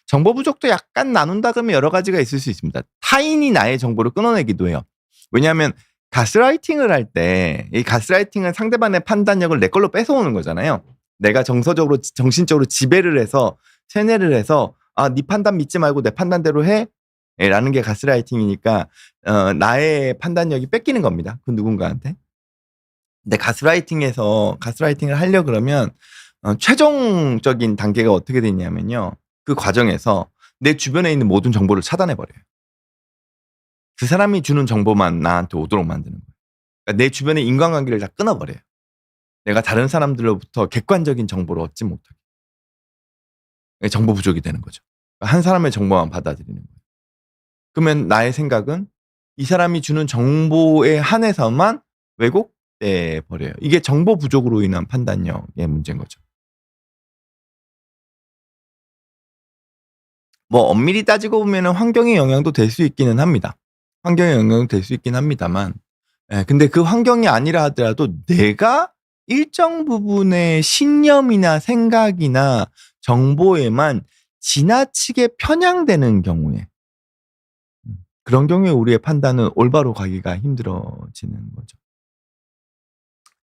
정보 부족도 약간 나눈다 그러면 여러 가지가 있을 수 있습니다. 타인이 나의 정보를 끊어내기도 해요. 왜냐하면 가스라이팅을 할 때 이 가스라이팅은 상대방의 판단력을 내 걸로 뺏어오는 거잖아요. 내가 정서적으로 정신적으로 지배를 해서 세뇌를 해서 네 판단 믿지 말고 내 판단대로 해 라는 게 가스라이팅이니까 나의 판단력이 뺏기는 겁니다. 그 누군가한테. 근데 가스라이팅을 하려 그러면 최종적인 단계가 어떻게 되냐면요. 그 과정에서 내 주변에 있는 모든 정보를 차단해 버려요. 그 사람이 주는 정보만 나한테 오도록 만드는 거예요. 그러니까 내 주변의 인간관계를 다 끊어 버려요. 내가 다른 사람들로부터 객관적인 정보를 얻지 못하게. 정보 부족이 되는 거죠. 그러니까 한 사람의 정보만 받아들이는 거예요. 그러면 나의 생각은 이 사람이 주는 정보에 한해서만 왜곡돼 버려요. 이게 정보 부족으로 인한 판단력의 문제인 거죠. 뭐 엄밀히 따지고 보면은 환경의 영향도 될 수 있기는 합니다. 환경의 영향도 될 수 있긴 합니다만 근데 그 환경이 아니라 하더라도 내가 일정 부분의 신념이나 생각이나 정보에만 지나치게 편향되는 경우에 그런 경우에 우리의 판단은 올바로 가기가 힘들어지는 거죠.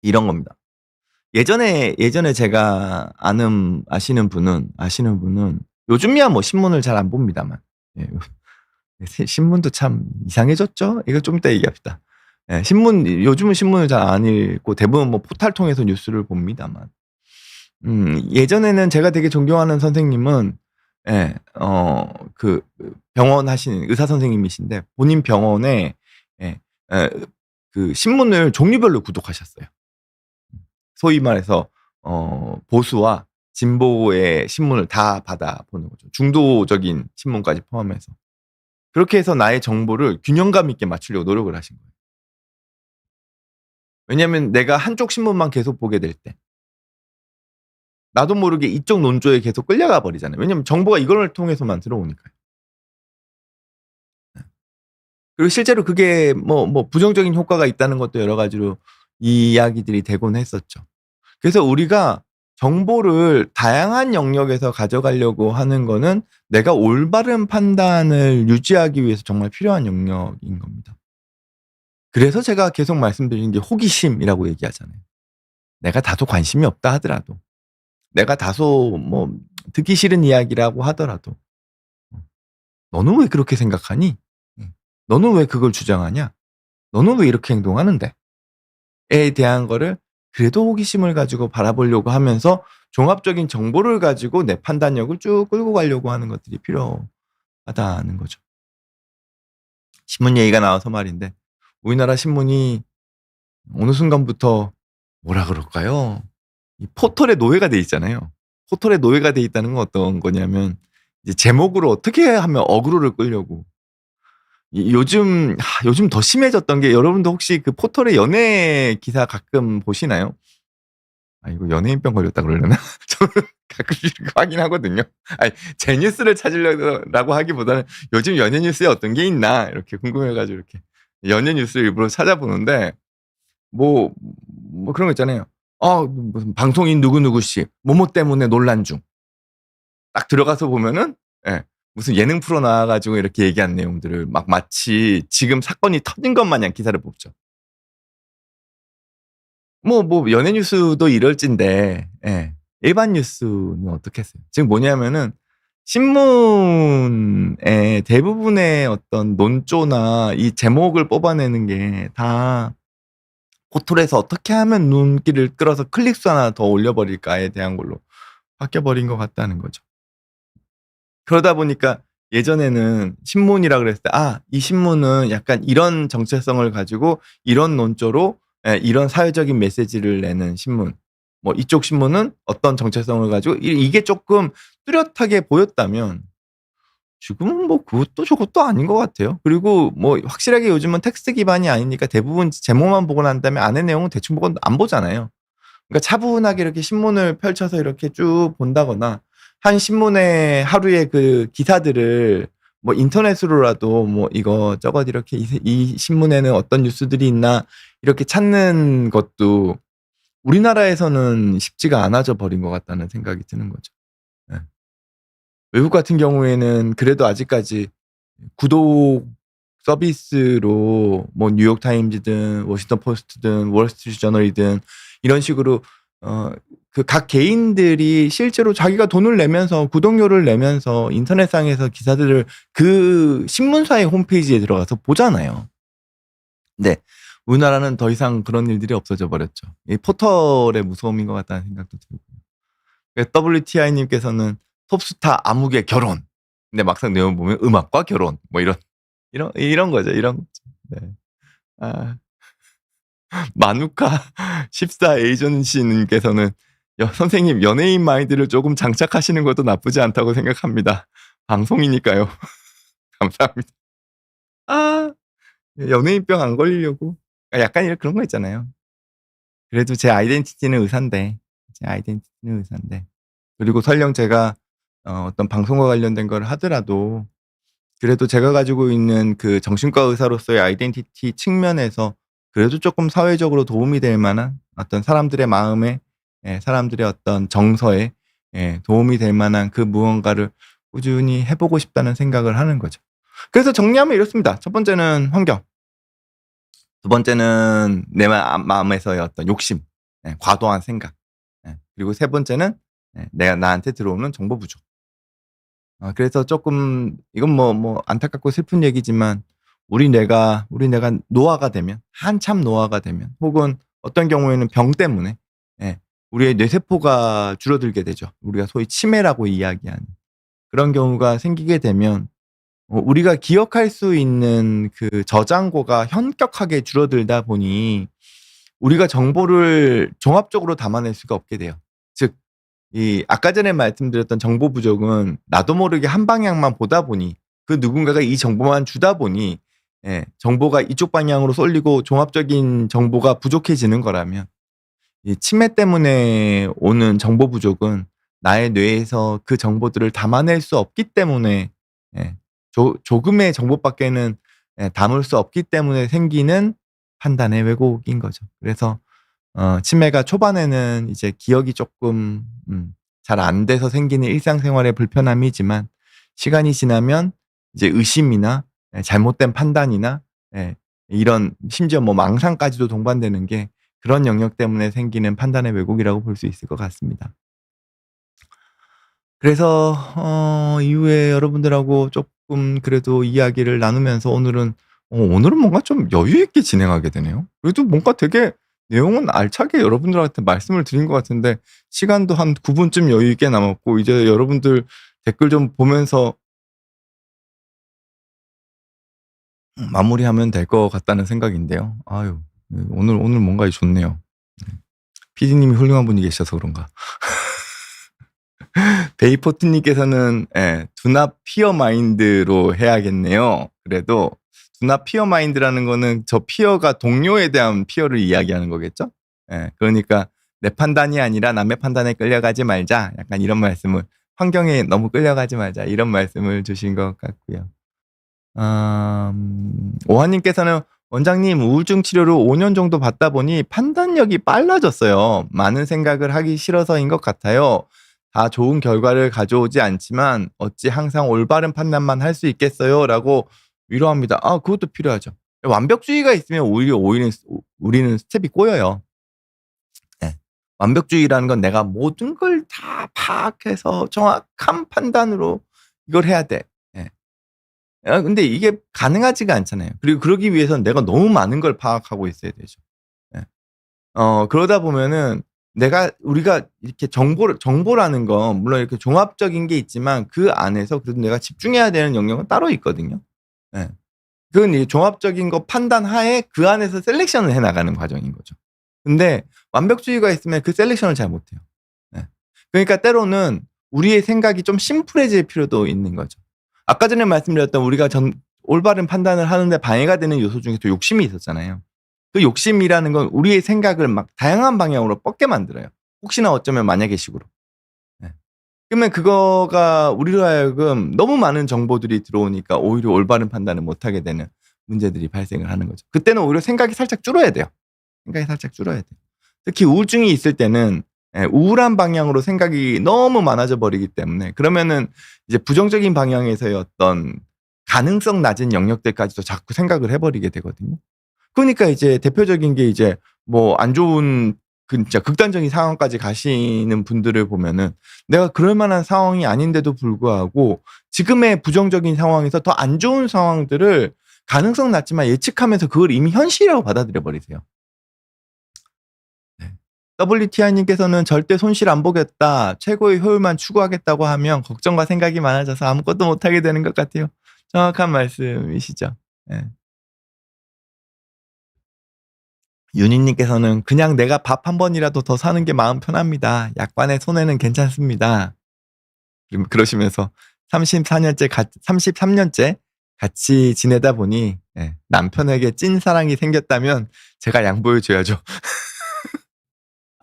이런 겁니다. 예전에 제가 아시는 분은 요즘이야 뭐 신문을 잘 안 봅니다만 예. 신문도 참 이상해졌죠? 이거 좀 이따 얘기합시다. 예, 요즘은 신문을 잘 안 읽고 대부분 뭐 포탈 통해서 뉴스를 봅니다만. 예전에는 제가 되게 존경하는 선생님은 그 병원 하시는 의사 선생님이신데 본인 병원에 예, 에, 그 신문을 종류별로 구독하셨어요. 소위 말해서 보수와 진보의 신문을 다 받아보는 거죠. 중도적인 신문까지 포함해서. 그렇게 해서 나의 정보를 균형감 있게 맞추려고 노력을 하신 거예요. 왜냐하면 내가 한쪽 신문만 계속 보게 될 때 나도 모르게 이쪽 논조에 계속 끌려가 버리잖아요. 왜냐하면 정보가 이걸 통해서만 들어오니까요. 그리고 실제로 그게 뭐 부정적인 효과가 있다는 것도 여러 가지로 이야기들이 되곤 했었죠. 그래서 우리가 정보를 다양한 영역에서 가져가려고 하는 거는 내가 올바른 판단을 유지하기 위해서 정말 필요한 영역인 겁니다. 그래서 제가 계속 말씀드리는 게 호기심이라고 얘기하잖아요. 내가 다소 관심이 없다 하더라도, 내가 다소 뭐 듣기 싫은 이야기라고 하더라도, 너는 왜 그렇게 생각하니? 너는 왜 그걸 주장하냐? 너는 왜 이렇게 행동하는데? 에 대한 거를 그래도 호기심을 가지고 바라보려고 하면서 종합적인 정보를 가지고 내 판단력을 쭉 끌고 가려고 하는 것들이 필요하다는 거죠. 신문 얘기가 나와서 말인데 우리나라 신문이 어느 순간부터 뭐라 그럴까요? 이 포털에 노예가 돼 있잖아요. 포털에 노예가 돼 있다는 건 어떤 거냐면 이제 제목으로 어떻게 하면 어그로를 끌려고 요즘 더 심해졌던 게 여러분도 혹시 그 포털에 연예 기사 가끔 보시나요? 이거 연예인병 걸렸다 그러려나? 저는 가끔씩 확인하거든요. 아니, 제 뉴스를 찾으려고 하기보다는 요즘 연예 뉴스에 어떤 게 있나 이렇게 궁금해가지고 이렇게 연예 뉴스를 일부러 찾아보는데 뭐 그런 거 있잖아요. 무슨 방송인 누구누구 씨 뭐뭐 때문에 논란 중. 딱 들어가서 보면은 예, 무슨 예능 프로 나와가지고 이렇게 얘기한 내용들을 막 마치 지금 사건이 터진 것 마냥 기사를 뽑죠. 뭐 연예 뉴스도 이럴진데 예, 일반 뉴스는 어떻겠어요? 지금 뭐냐면은 신문의 대부분의 어떤 논조나 이 제목을 뽑아내는 게 다 포털에서 어떻게 하면 눈길을 끌어서 클릭수 하나 더 올려버릴까에 대한 걸로 바뀌어 버린 것 같다는 거죠. 그러다 보니까 예전에는 신문이라 그랬을 때 '아 이 신문은 약간 이런 정체성을 가지고 이런 논조로 이런 사회적인 메시지를 내는 신문. 뭐 이쪽 신문은 어떤 정체성을 가지고' 이게 쪼끔 뚜렷하게 보였다면 지금은 뭐 그것도 저것도 아닌 것 같아요. 그리고 뭐 확실하게 요즘은 텍스트 기반이 아니니까 대부분 제목만 보고 난 다음에 안의 내용은 대충 보고 안 보잖아요. 그러니까 차분하게 이렇게 신문을 펼쳐서 이렇게 쭉 본다거나 한 신문의 하루의 그 기사들을 뭐 인터넷으로라도 뭐 이것저것 이렇게 이 신문에는 어떤 뉴스들이 있나 이렇게 찾는 것도 우리나라에서는 쉽지가 않아져 버린 것 같다는 생각이 드는 거죠. 예. 외국 같은 경우에는 그래도 아직까지 구독 서비스로 뭐 뉴욕 타임즈든 워싱턴 포스트든 월스트리트 저널이든 이런 식으로 그 각 개인들이 실제로 자기가 돈을 내면서 구독료를 내면서 인터넷상에서 기사들을 그 신문사의 홈페이지에 들어가서 보잖아요. 네. 우리나라는 더 이상 그런 일들이 없어져 버렸죠. 이 포털의 무서움인 것 같다는 생각도 들고요. WTI 님께서는 톱스타 암흑의 결혼. 근데 막상 내용 보면 음악과 결혼 뭐 이런 거죠. 이런 거죠. 네. 아. 마누카 14 에이전시 님께서는 "선생님 연예인 마인드를 조금 장착하시는 것도 나쁘지 않다고 생각합니다." 방송이니까요. 감사합니다. 아. 연예인병 안 걸리려고. 약간 그런 거 있잖아요. 그래도 제 아이덴티티는 의사인데 그리고 설령 제가 어떤 방송과 관련된 걸 하더라도 그래도 제가 가지고 있는 그 정신과 의사로서의 아이덴티티 측면에서 그래도 쪼끔 사회적으로 도움이 될 만한 어떤 사람들의 마음에 사람들의 어떤 정서에 도움이 될 만한 그 무언가를 꾸준히 해 보고 싶다는 생각을 하는 거죠. 그래서 정리하면 이렇습니다. 첫 번째는 환경, 두 번째는 내 마음에서의 어떤 욕심, 과도한 생각, 그리고 세 번째는 내가 나한테 들어오는 정보 부족. 그래서 쪼끔 이건 뭐 안타깝고 슬픈 얘기지만 우리 뇌가 노화가 되면 한참 노화가 되면 혹은 어떤 경우에는 병 때문에 우리의 뇌세포가 줄어들게 되죠. 우리가 소위 치매라고 이야기하는 그런 경우가 생기게 되면 우리가 기억할 수 있는 그 저장고가 현격하게 줄어들다 보니 우리가 정보를 종합적으로 담아낼 수가 없게 돼요. 즉 이 아까 전에 말씀드렸던 정보 부족은 나도 모르게 한 방향만 보다 보니 그 누군가가 이 정보만 주다 보니 정보가 이쪽 방향으로 쏠리고 종합적인 정보가 부족해지는 거라면 이 치매 때문에 오는 정보 부족은 나의 뇌에서 그 정보들을 담아낼 수 없기 때문에 예 조금의 정보밖에는 담을 수 없기 때문에 생기는 판단의 왜곡인 거죠. 그래서 치매가 초반에는 이제 기억이 쪼끔 잘 안 돼서 생기는 일상생활의 불편함이지만 시간이 지나면 이제 의심이나 잘못된 판단이나 이런 심지어 뭐 망상까지도 동반되는 게 그런 영역 때문에 생기는 판단의 왜곡이라고 볼 수 있을 것 같습니다. 그래서 이후에 여러분들하고 쪼끔 그래도 이야기를 나누면서 오늘은 뭔가 좀 여유 있게 진행하게 되네요. 그래도 뭔가 되게 내용은 알차게 여러분들한테 말씀을 드린 것 같은데 시간도 한 9 분쯤 여유 있게 남았고 이제 여러분들 댓글 좀 보면서 마무리하면 될 것 같다는 생각인데요. 아유 오늘 뭔가 좋네요. PD님이 훌륭한 분이 계셔서 그런가. 베이포트 님께서는 do not fear mind로 해야겠네요. 그래도 do not fear mind라는 거는 저 fear가 동료에 대한 fear를 이야기하는 거겠죠? 그러니까 '내 판단이 아니라 남의 판단에 끌려가지 말자.' 약간 이런 말씀을 '환경에 너무 끌려가지 말자.' 이런 말씀을 주신 것 같고요. 오하 님께서는 "원장님 우울증 치료를 5년 정도 받다 보니 판단력이 빨라졌어요. 많은 생각을 하기 싫어서인 것 같아요. 다 좋은 결과를 가져오지 않지만 어찌 항상 올바른 판단만 할 수 있겠어요?"라고 위로합니다. 그것도 필요하죠. 완벽주의가 있으면 오히려 우리는 스텝이 꼬여요. 예. 완벽주의라는 건 내가 모든 걸 다 파악해서 정확한 판단으로 이걸 해야 돼. 예. 근데 이게 가능하지가 않잖아요. 그리고 그러기 위해서는 내가 너무 많은 걸 파악하고 있어야 되죠. 예. 그러다 보면은 우리가 이렇게 정보라는 건 물론 이렇게 종합적인 게 있지만 그 안에서 그래도 내가 집중해야 되는 영역은 따로 있거든요. 예. 그건 이 종합적인 거 판단하에 그 안에서 셀렉션을 해 나가는 과정인 거죠. 근데 완벽주의가 있으면 그 셀렉션을 잘 못해요. 예. 그러니까 때로는 우리의 생각이 좀 심플해질 필요도 있는 거죠. 아까 전에 말씀드렸던 우리가 올바른 판단을 하는데 방해가 되는 요소 중에 또 욕심이 있었잖아요. 그 욕심이라는 건 우리의 생각을 막 다양한 방향으로 뻗게 만들어요. 혹시나 어쩌면 만약에 식으로. 예. 그러면 그거가 우리로 하여금 너무 많은 정보들이 들어오니까 오히려 올바른 판단을 못 하게 되는 문제들이 발생을 하는 거죠. 그때는 오히려 생각이 살짝 줄어야 돼요. 생각이 살짝 줄어야 돼요. 특히 우울증이 있을 때는 우울한 방향으로 생각이 너무 많아져 버리기 때문에 그러면은 이제 부정적인 방향에서의 어떤 가능성 낮은 영역들까지도 자꾸 생각을 해 버리게 되거든요. 그러니까 이제 대표적인 게 이제 뭐 안 좋은 진짜 극단적인 상황까지 가시는 분들을 보면은 내가 그럴 만한 상황이 아닌데도 불구하고 지금의 부정적인 상황에서 더 안 좋은 상황들을 가능성 낮지만 예측하면서 그걸 이미 현실이라고 받아들여 버리세요. 네. WTI 님께서는 "절대 손실 안 보겠다. 최고의 효율만 추구하겠다."고 하면 걱정과 생각이 많아져서 아무것도 못 하게 되는 것 같아요. 정확한 말씀이시죠. 예. 윤희 님께서는 "그냥 내가 밥 한 번이라도 더 사는 게 마음 편합니다. 약간의 손해는 괜찮습니다." 그러시면서 34년째 33년째 같이 지내다 보니 남편에게 찐사랑이 생겼다면 제가 양보해 줘야죠.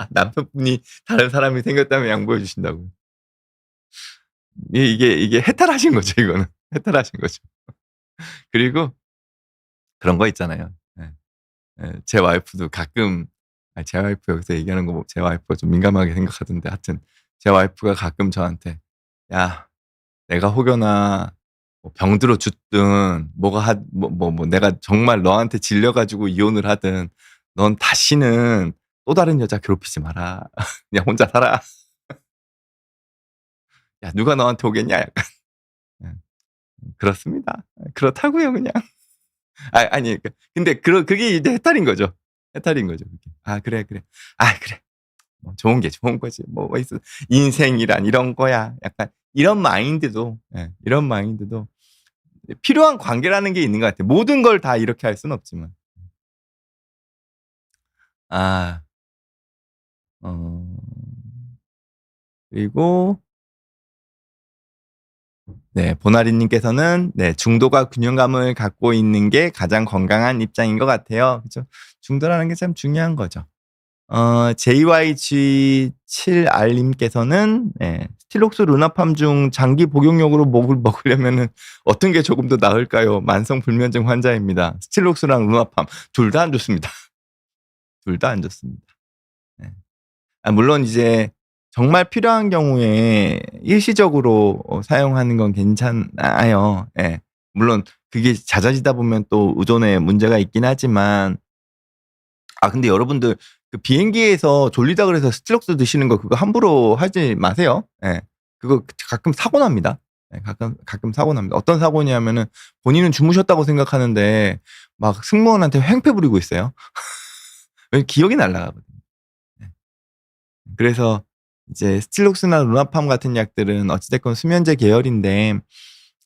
남편분이 다른 사람이 생겼다면 양보해 주신다고요. 이게 해탈하신 거죠 이거는. 해탈하신 거죠. 그리고 그런 거 있잖아요. 예. 제 와이프도 가끔 제 와이프 여기서 얘기하는 거 제 와이프가 좀 민감하게 생각하던데 하여튼 제 와이프가 가끔 저한테 "야 내가 혹여나 뭐 병들어 죽든 뭐가 내가 정말 너한테 질려 가지고 이혼을 하든 넌 다시는 또 다른 여자 괴롭히지 마라. 그냥 혼자 살아. 야 누가 너한테 오겠냐." 약간. 예. 그렇습니다. 그렇다고요 그냥. 아니 근데 그게 이제 해탈인 거죠. 해탈인 거죠 그게. "아 그래, 그래. 아 그래. 뭐 좋은 게 좋은 거지. 뭐 있어. 인생이란 이런 거야." 약간 이런 마인드도 이런 마인드도 필요한 관계라는 게 있는 것 같아요. 모든 걸 다 이렇게 할 수는 없지만. 아 어 그리고 네 보나리 님께서는 네 "중도가 균형감을 갖고 있는 게 가장 건강한 입장인 것 같아요." 그죠. 중도라는 게 참 중요한 거죠. JYG7R 님께서는 "스틸록스 루나팜 중 장기 복용용으로 먹으려면은 어떤 게 조금 더 나을까요? 만성 불면증 환자입니다." 스틸록스랑 루나팜 둘 다 안 좋습니다. 둘 다 안 좋습니다. 네. 물론 이제 정말 필요한 경우에 일시적으로 사용하는 건 괜찮아요. 예. 물론 그게 잦아지다 보면 또 의존에 문제가 있긴 하지만 근데 여러분들 그 비행기에서 졸리다 그래서 스틸록스 드시는 거 그거 함부로 하지 마세요. 예. 그거 가끔 사고 납니다. 예 가끔 사고 납니다. 어떤 사고냐면은 본인은 주무셨다고 생각하는데 막 승무원한테 횡패 부리고 있어요. 왜 기억이 날아가거든요. 예. 그래서 이제 스틸록스나 루나팜 같은 약들은 어찌 됐건 수면제 계열인데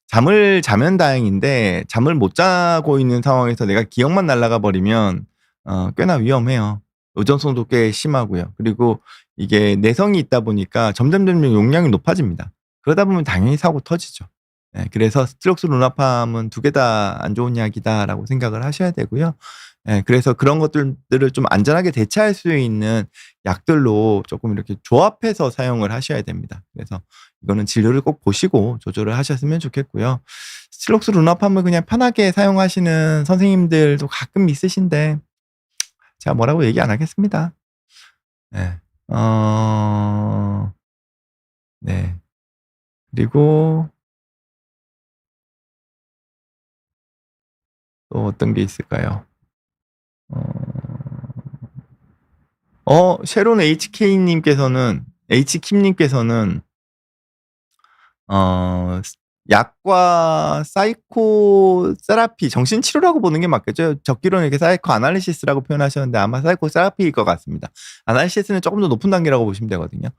잠을 자면 다행인데 잠을 못 자고 있는 상황에서 내가 기억만 날아가 버리면 꽤나 위험해요. 의존성도 꽤 심하고요. 그리고 이게 내성이 있다 보니까 점점점 용량이 높아집니다. 그러다 보면 당연히 사고 터지죠. 그래서 스트록스 루나팜은 두 개 다 안 좋은 약이다라고 생각을 하셔야 되고요. 그래서 그런 것들을 좀 안전하게 대체할 수 있는 약들로 쪼끔 이렇게 조합해서 사용을 하셔야 됩니다. 그래서 이거는 진료를 꼭 보시고 조절을 하셨으면 좋겠고요. 스틸록스 루나팜을 그냥 편하게 사용하시는 선생님들도 가끔 있으신데 제가 뭐라고 얘기 안 하겠습니다. 예. 네. 그리고 또 어떤 게 있을까요? 어 쉐론 HK 님께서는 H킴 님께서는 어 약과 사이코 세라피, 정신치료라고 보는 게 맞겠죠. 적기로는 이렇게 사이코 아날리시스라고 표현하셨는데 아마 사이코 세라피일 것 같습니다. 아날리시스는 조금 더 높은 단계라고 보시면 되거든요.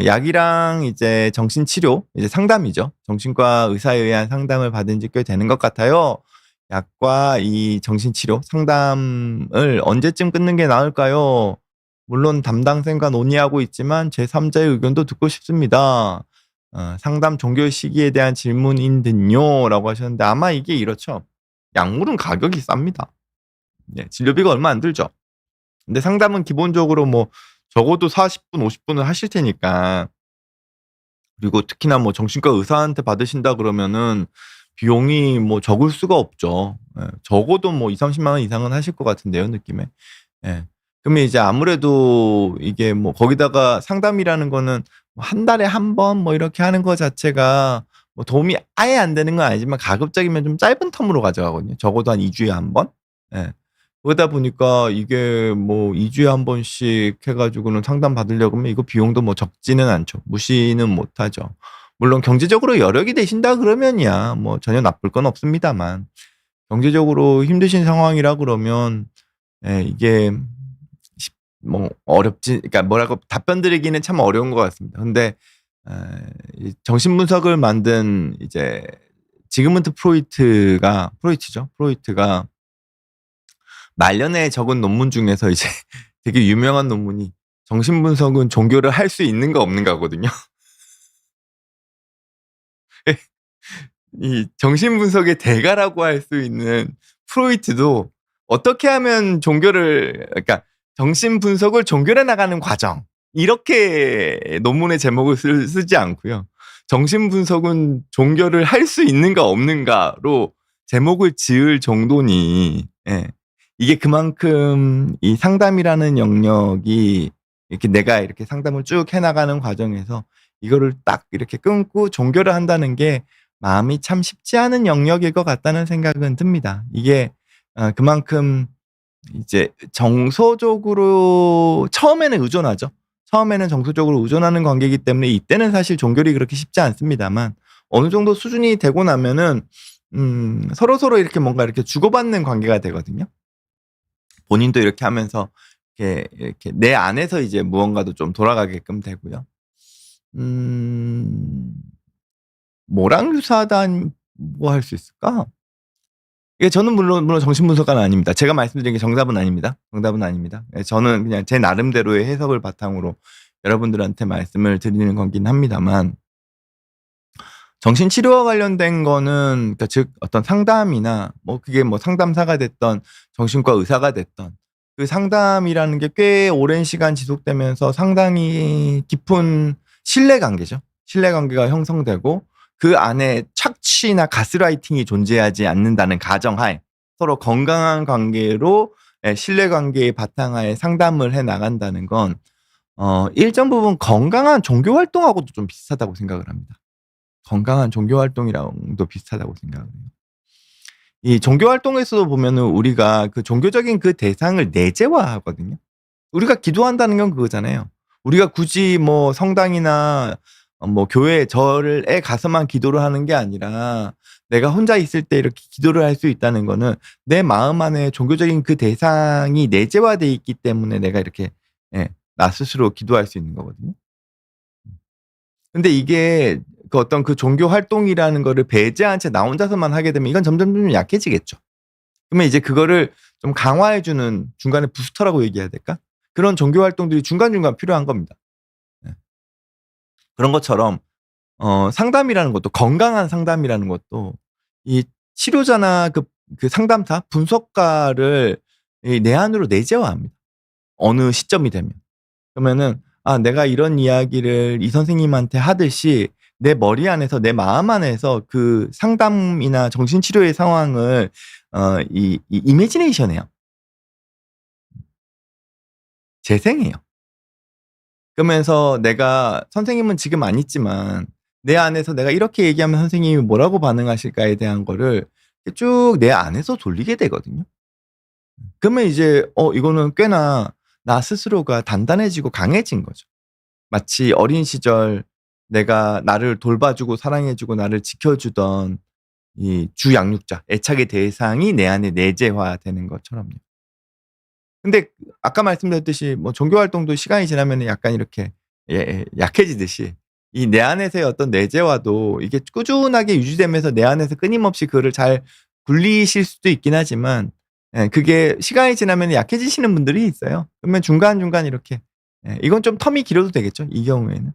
약이랑 이제 정신치료, 이제 상담이죠. 정신과 의사에 의한 상담을 받은 지 꽤 되는 것 같아요. 약과 이 정신치료 상담을 언제쯤 끊는 게 나을까요? 물론 담당쌤과 논의하고 있지만 제3자의 의견도 듣고 싶습니다. 상담 종료 시기에 대한 질문인 듯요. 라고 하셨는데 아마 이게 이렇죠. 약물은 가격이 쌉니다. 네, 진료비가 얼마 안 들죠. 근데 상담은 기본적으로 뭐 적어도 40분, 50분을 하실 테니까. 그리고 특히나 뭐 정신과 의사한테 받으신다 그러면은 비용이 뭐 적을 수가 없죠. 예, 적어도 뭐 2-30만 원 이상은 하실 것 같은데요, 느낌에. 예. 그러면 이제 아무래도 이게 뭐 거기다가 상담이라는 거는 뭐 한 달에 한 번 뭐 이렇게 하는 거 자체가 뭐 도움이 아예 안 되는 건 아니지만 가급적이면 좀 짧은 텀으로 가져가거든요. 적어도 한 2 주에 한 번. 예. 그러다 보니까 이게 뭐 2 주에 한 번씩 해 가지고는 상담 받으려고 하면 이거 비용도 뭐 적지는 않죠. 무시는 못 하죠. 물론 경제적으로 여력이 되신다 그러면야 뭐 전혀 나쁠 건 없습니다만 경제적으로 힘드신 상황이라 그러면 예, 이게 뭐 어렵지, 그러니까 뭐라고 답변 드리기는 참 어려운 것 같습니다. 근데 에 이 정신분석을 만든 이제 지그문트 프로이트죠. 프로이트가 말년에 적은 논문 중에서 이제 되게 유명한 논문이 정신분석은 종교를 할 수 있는가 없는가거든요. 이 정신분석의 대가라고 할 수 있는 프로이트도 어떻게 하면 종교를, 그러니까 정신분석을 종결해 나가는 과정, 이렇게 논문의 제목을 쓰지 않고요. 정신분석은 종교를 할 수 있는가 없는가로 제목을 지을 정도니, 예. 이게 그만큼 이 상담이라는 영역이 이렇게 내가 이렇게 상담을 쭉 해 나가는 과정에서 이거를 딱 이렇게 끊고 종결을 한다는 게 마음이 참 쉽지 않은 영역일 것 같다는 생각은 듭니다. 이게 그만큼 이제 정서적으로 처음에는 의존하죠. 처음에는 정서적으로 의존하는 관계이기 때문에 이때는 사실 종결이 그렇게 쉽지 않습니다만 어느 정도 수준이 되고 나면은 서로서로 이렇게 뭔가 이렇게 주고받는 관계가 되거든요. 본인도 이렇게 하면서 이렇게 내 안에서 이제 무언가도 좀 돌아가게끔 되고요. 음. 뭐랑 유사하다고 할 수 있을까? 예, 저는 물론 정신분석가는 아닙니다. 제가 말씀드린 게 정답은 아닙니다. 정답은 아닙니다. 예, 저는 그냥 제 나름대로의 해석을 바탕으로 여러분들한테 말씀을 드리는 거긴 합니다만 정신치료와 관련된 거는, 그러니까 즉 어떤 상담이나 뭐 그게 뭐 상담사가 됐든 정신과 의사가 됐든 그 상담이라는 게 꽤 오랜 시간 지속되면서 상당히 깊은 신뢰관계죠. 신뢰관계가 형성되고 그 안에 착취나 가스라이팅이 존재하지 않는다는 가정하에 서로 건강한 관계로, 예, 신뢰관계의 바탕하에 상담을 해 나간다는 건 일정 부분 건강한 종교 활동하고도 좀 비슷하다고 생각을 합니다. 건강한 종교 활동이랑도 비슷하다고 생각을 해요. 이 종교 활동에서도 보면은 우리가 그 종교적인 그 대상을 내재화하거든요. 우리가 기도한다는 건 그거잖아요. 우리가 굳이 뭐 성당이나 뭐 교회 절에 가서만 기도를 하는 게 아니라 내가 혼자 있을 때 이렇게 기도를 할 수 있다는 거는 내 마음 안에 종교적인 그 대상이 내재화돼 있기 때문에 내가 이렇게, 예, 나 스스로 기도할 수 있는 거거든요. 근데 이게 그 어떤 그 종교 활동이라는 거를 배제한 채 나 혼자서만 하게 되면 이건 점점 좀 약해지겠죠. 그러면 이제 그거를 좀 강화해 주는 중간에 부스터라고 얘기해야 될까? 그런 종교 활동들이 중간중간 필요한 겁니다. 예. 그런 것처럼 상담이라는 것도, 건강한 상담이라는 것도 이 치료자나 그 상담사, 분석가를 이 내 안으로 내재화합니다, 어느 시점이 되면. 그러면은 내가 이런 이야기를 이 선생님한테 하듯이 내 머리 안에서, 내 마음 안에서 그 상담이나 정신치료의 상황을 이 이미지네이션 해요. 재생해요. 그러면서 내가 선생님은 지금 안 있지만 내 안에서 내가 이렇게 얘기하면 선생님이 뭐라고 반응하실까에 대한 거를 쭉 내 안에서 돌리게 되거든요. 그러면 이제 이거는 꽤나 나 스스로가 단단해지고 강해진 거죠. 마치 어린 시절 내가 나를 돌봐주고 사랑해주고 나를 지켜주던 이 주양육자, 애착의 대상이 내 안에 내재화되는 것처럼요. 근데 아까 말씀드렸듯이 뭐 종교 활동도 시간이 지나면은 약간 이렇게 약해지듯이 이 내 안에서의 어떤 내재화도 이게 꾸준하게 유지되면서 내 안에서 끊임없이 그거를 잘 굴리실 수도 있긴 하지만 그게 시간이 지나면 약해지시는 분들이 있어요. 그러면 중간중간 이렇게 이건 좀 텀이 길어도 되겠죠, 이 경우에는.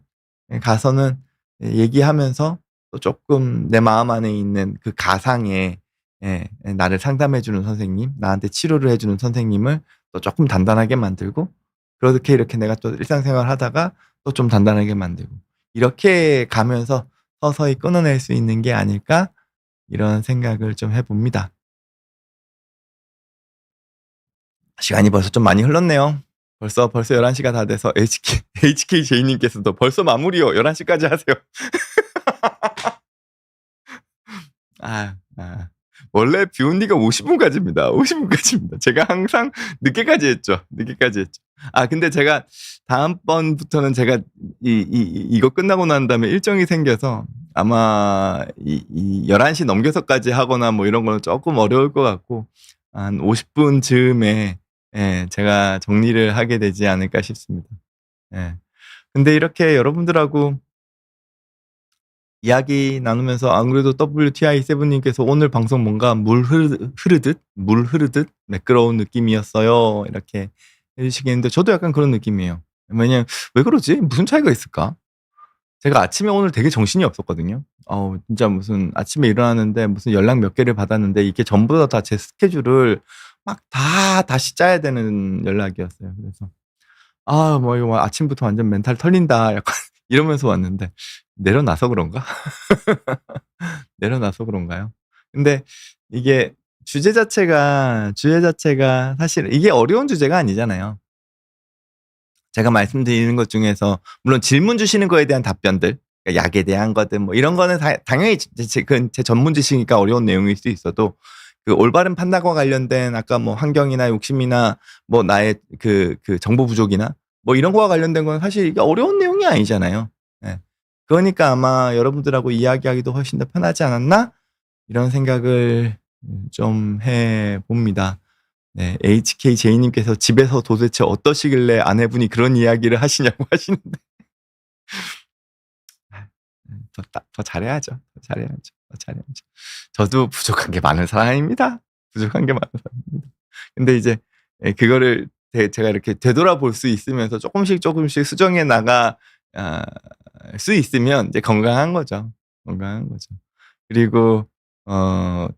가서는 얘기하면서 또 쪼끔 내 마음 안에 있는 그 가상의 나를 상담해 주는 선생님, 나한테 치료를 해 주는 선생님을 또 쪼끔 단단하게 만들고 그렇게 이렇게 내가 또 일상생활 하다가 또 좀 단단하게 만들고 이렇게 가면서 서서히 끊어낼 수 있는 게 아닐까 이런 생각을 좀 해 봅니다. 시간이 벌써 좀 많이 흘렀네요. 벌써 11 시가 다 돼서 HKJ 님께서도 "벌써 마무리요. 11 시까지 하세요." 아. 원래 비온디가 50 분까지입니다. 50 분까지입니다. 제가 항상 늦게까지 했죠. 늦게까지 했죠. 근데 제가 다음번부터는 제가 이거 끝나고 난 다음에 일정이 생겨서 아마 이 11시 넘겨서까지 하거나 뭐 이런 거는 쪼끔 어려울 것 같고 한 50 분쯤에 제가 정리를 하게 되지 않을까 싶습니다. 예. 근데 이렇게 여러분들하고 이야기 나누면서 안 그래도 WTI7 님께서 "오늘 방송 뭔가 물 흐르듯 매끄러운 느낌이었어요." 이렇게 해 주시겠는데 저도 약간 그런 느낌이에요. 왜냐면 '왜 그러지? 무슨 차이가 있을까?' 제가 아침에 오늘 되게 정신이 없었거든요. 진짜 무슨 아침에 일어났는데 무슨 연락 몇 개를 받았는데 이게 전부 다 제 스케줄을 막 다시 짜야 되는 연락이었어요. 그래서 뭐 이거 뭐 '아침부터 완전 멘탈 털린다.' 약간 이러면서 왔는데 내려놔서 그런가? 내려놔서 그런가요? 근데 이게 주제 자체가 사실 이게 어려운 주제가 아니잖아요. 제가 말씀드리는 것 중에서 물론 질문 주시는 거에 대한 답변들 그러니까 약에 대한 거든 뭐 이런 거는 당연히 그건 제 전문 지식이니까 어려운 내용일 수 있어도 그 올바른 판단과 관련된 아까 뭐 환경이나 욕심이나 뭐 나의 정보 부족이나 뭐 이런 거와 관련된 건 사실 이게 어려운 내용이 아니잖아요. 예. 그러니까 아마 '여러분들하고 이야기하기도 훨씬 더 편하지 않았나?' 이런 생각을 좀 해 봅니다. 네. HKJ 님께서 "집에서 도대체 어떠시길래 아내분이 그런 이야기를 하시냐."고 하시는데 더 잘해야죠. 더 잘해야죠. 저도 부족한 게 많은 사람입니다. 부족한 게 많은 사람입니다. 근데 이제 그거를 제가 이렇게 되돌아볼 수 있으면서 쪼끔씩 수정해 나갈 수 있으면 이제 건강한 거죠. 건강한 거죠. 그리고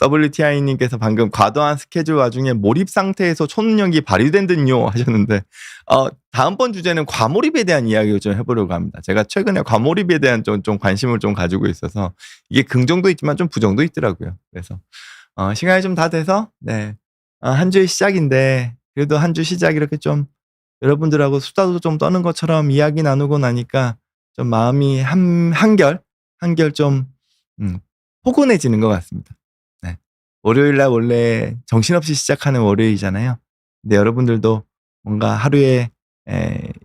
WTI 님께서 방금 "과도한 스케줄 와중에 몰입 상태에서 초능력이 발휘된 듯요." 하셨는데 다음번 주제는 과몰입에 대한 이야기를 좀 해 보려고 합니다. 제가 최근에 과몰입에 대한 좀 관심을 좀 가지고 있어서 이게 긍정도 있지만 좀 부정도 있더라고요. 그래서 시간이 좀 다 돼서 네. 한 주의 시작인데 그래도 한 주 시작 이렇게 좀 여러분들하고 수다도 좀 떠는 것처럼 이야기 나누고 나니까 좀 마음이 한결 좀 음 포근해지는 것 같습니다. 네. 월요일 날 원래 정신없이 시작하는 월요일이잖아요. 근데 여러분들도 뭔가 하루에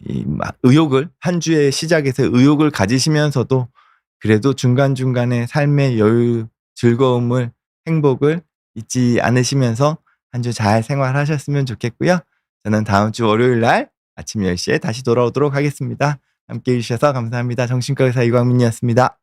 이 막 의욕을 한 주의 시작에서 의욕을 가지시면서도 그래도 중간중간에 삶의 여유, 즐거움을, 행복을 잊지 않으시면서 한 주 잘 생활하셨으면 좋겠고요. 저는 다음 주 월요일 날 아침 10 시에 다시 돌아오도록 하겠습니다. 함께 해 주셔서 감사합니다. 정신과 의사 이광민이었습니다.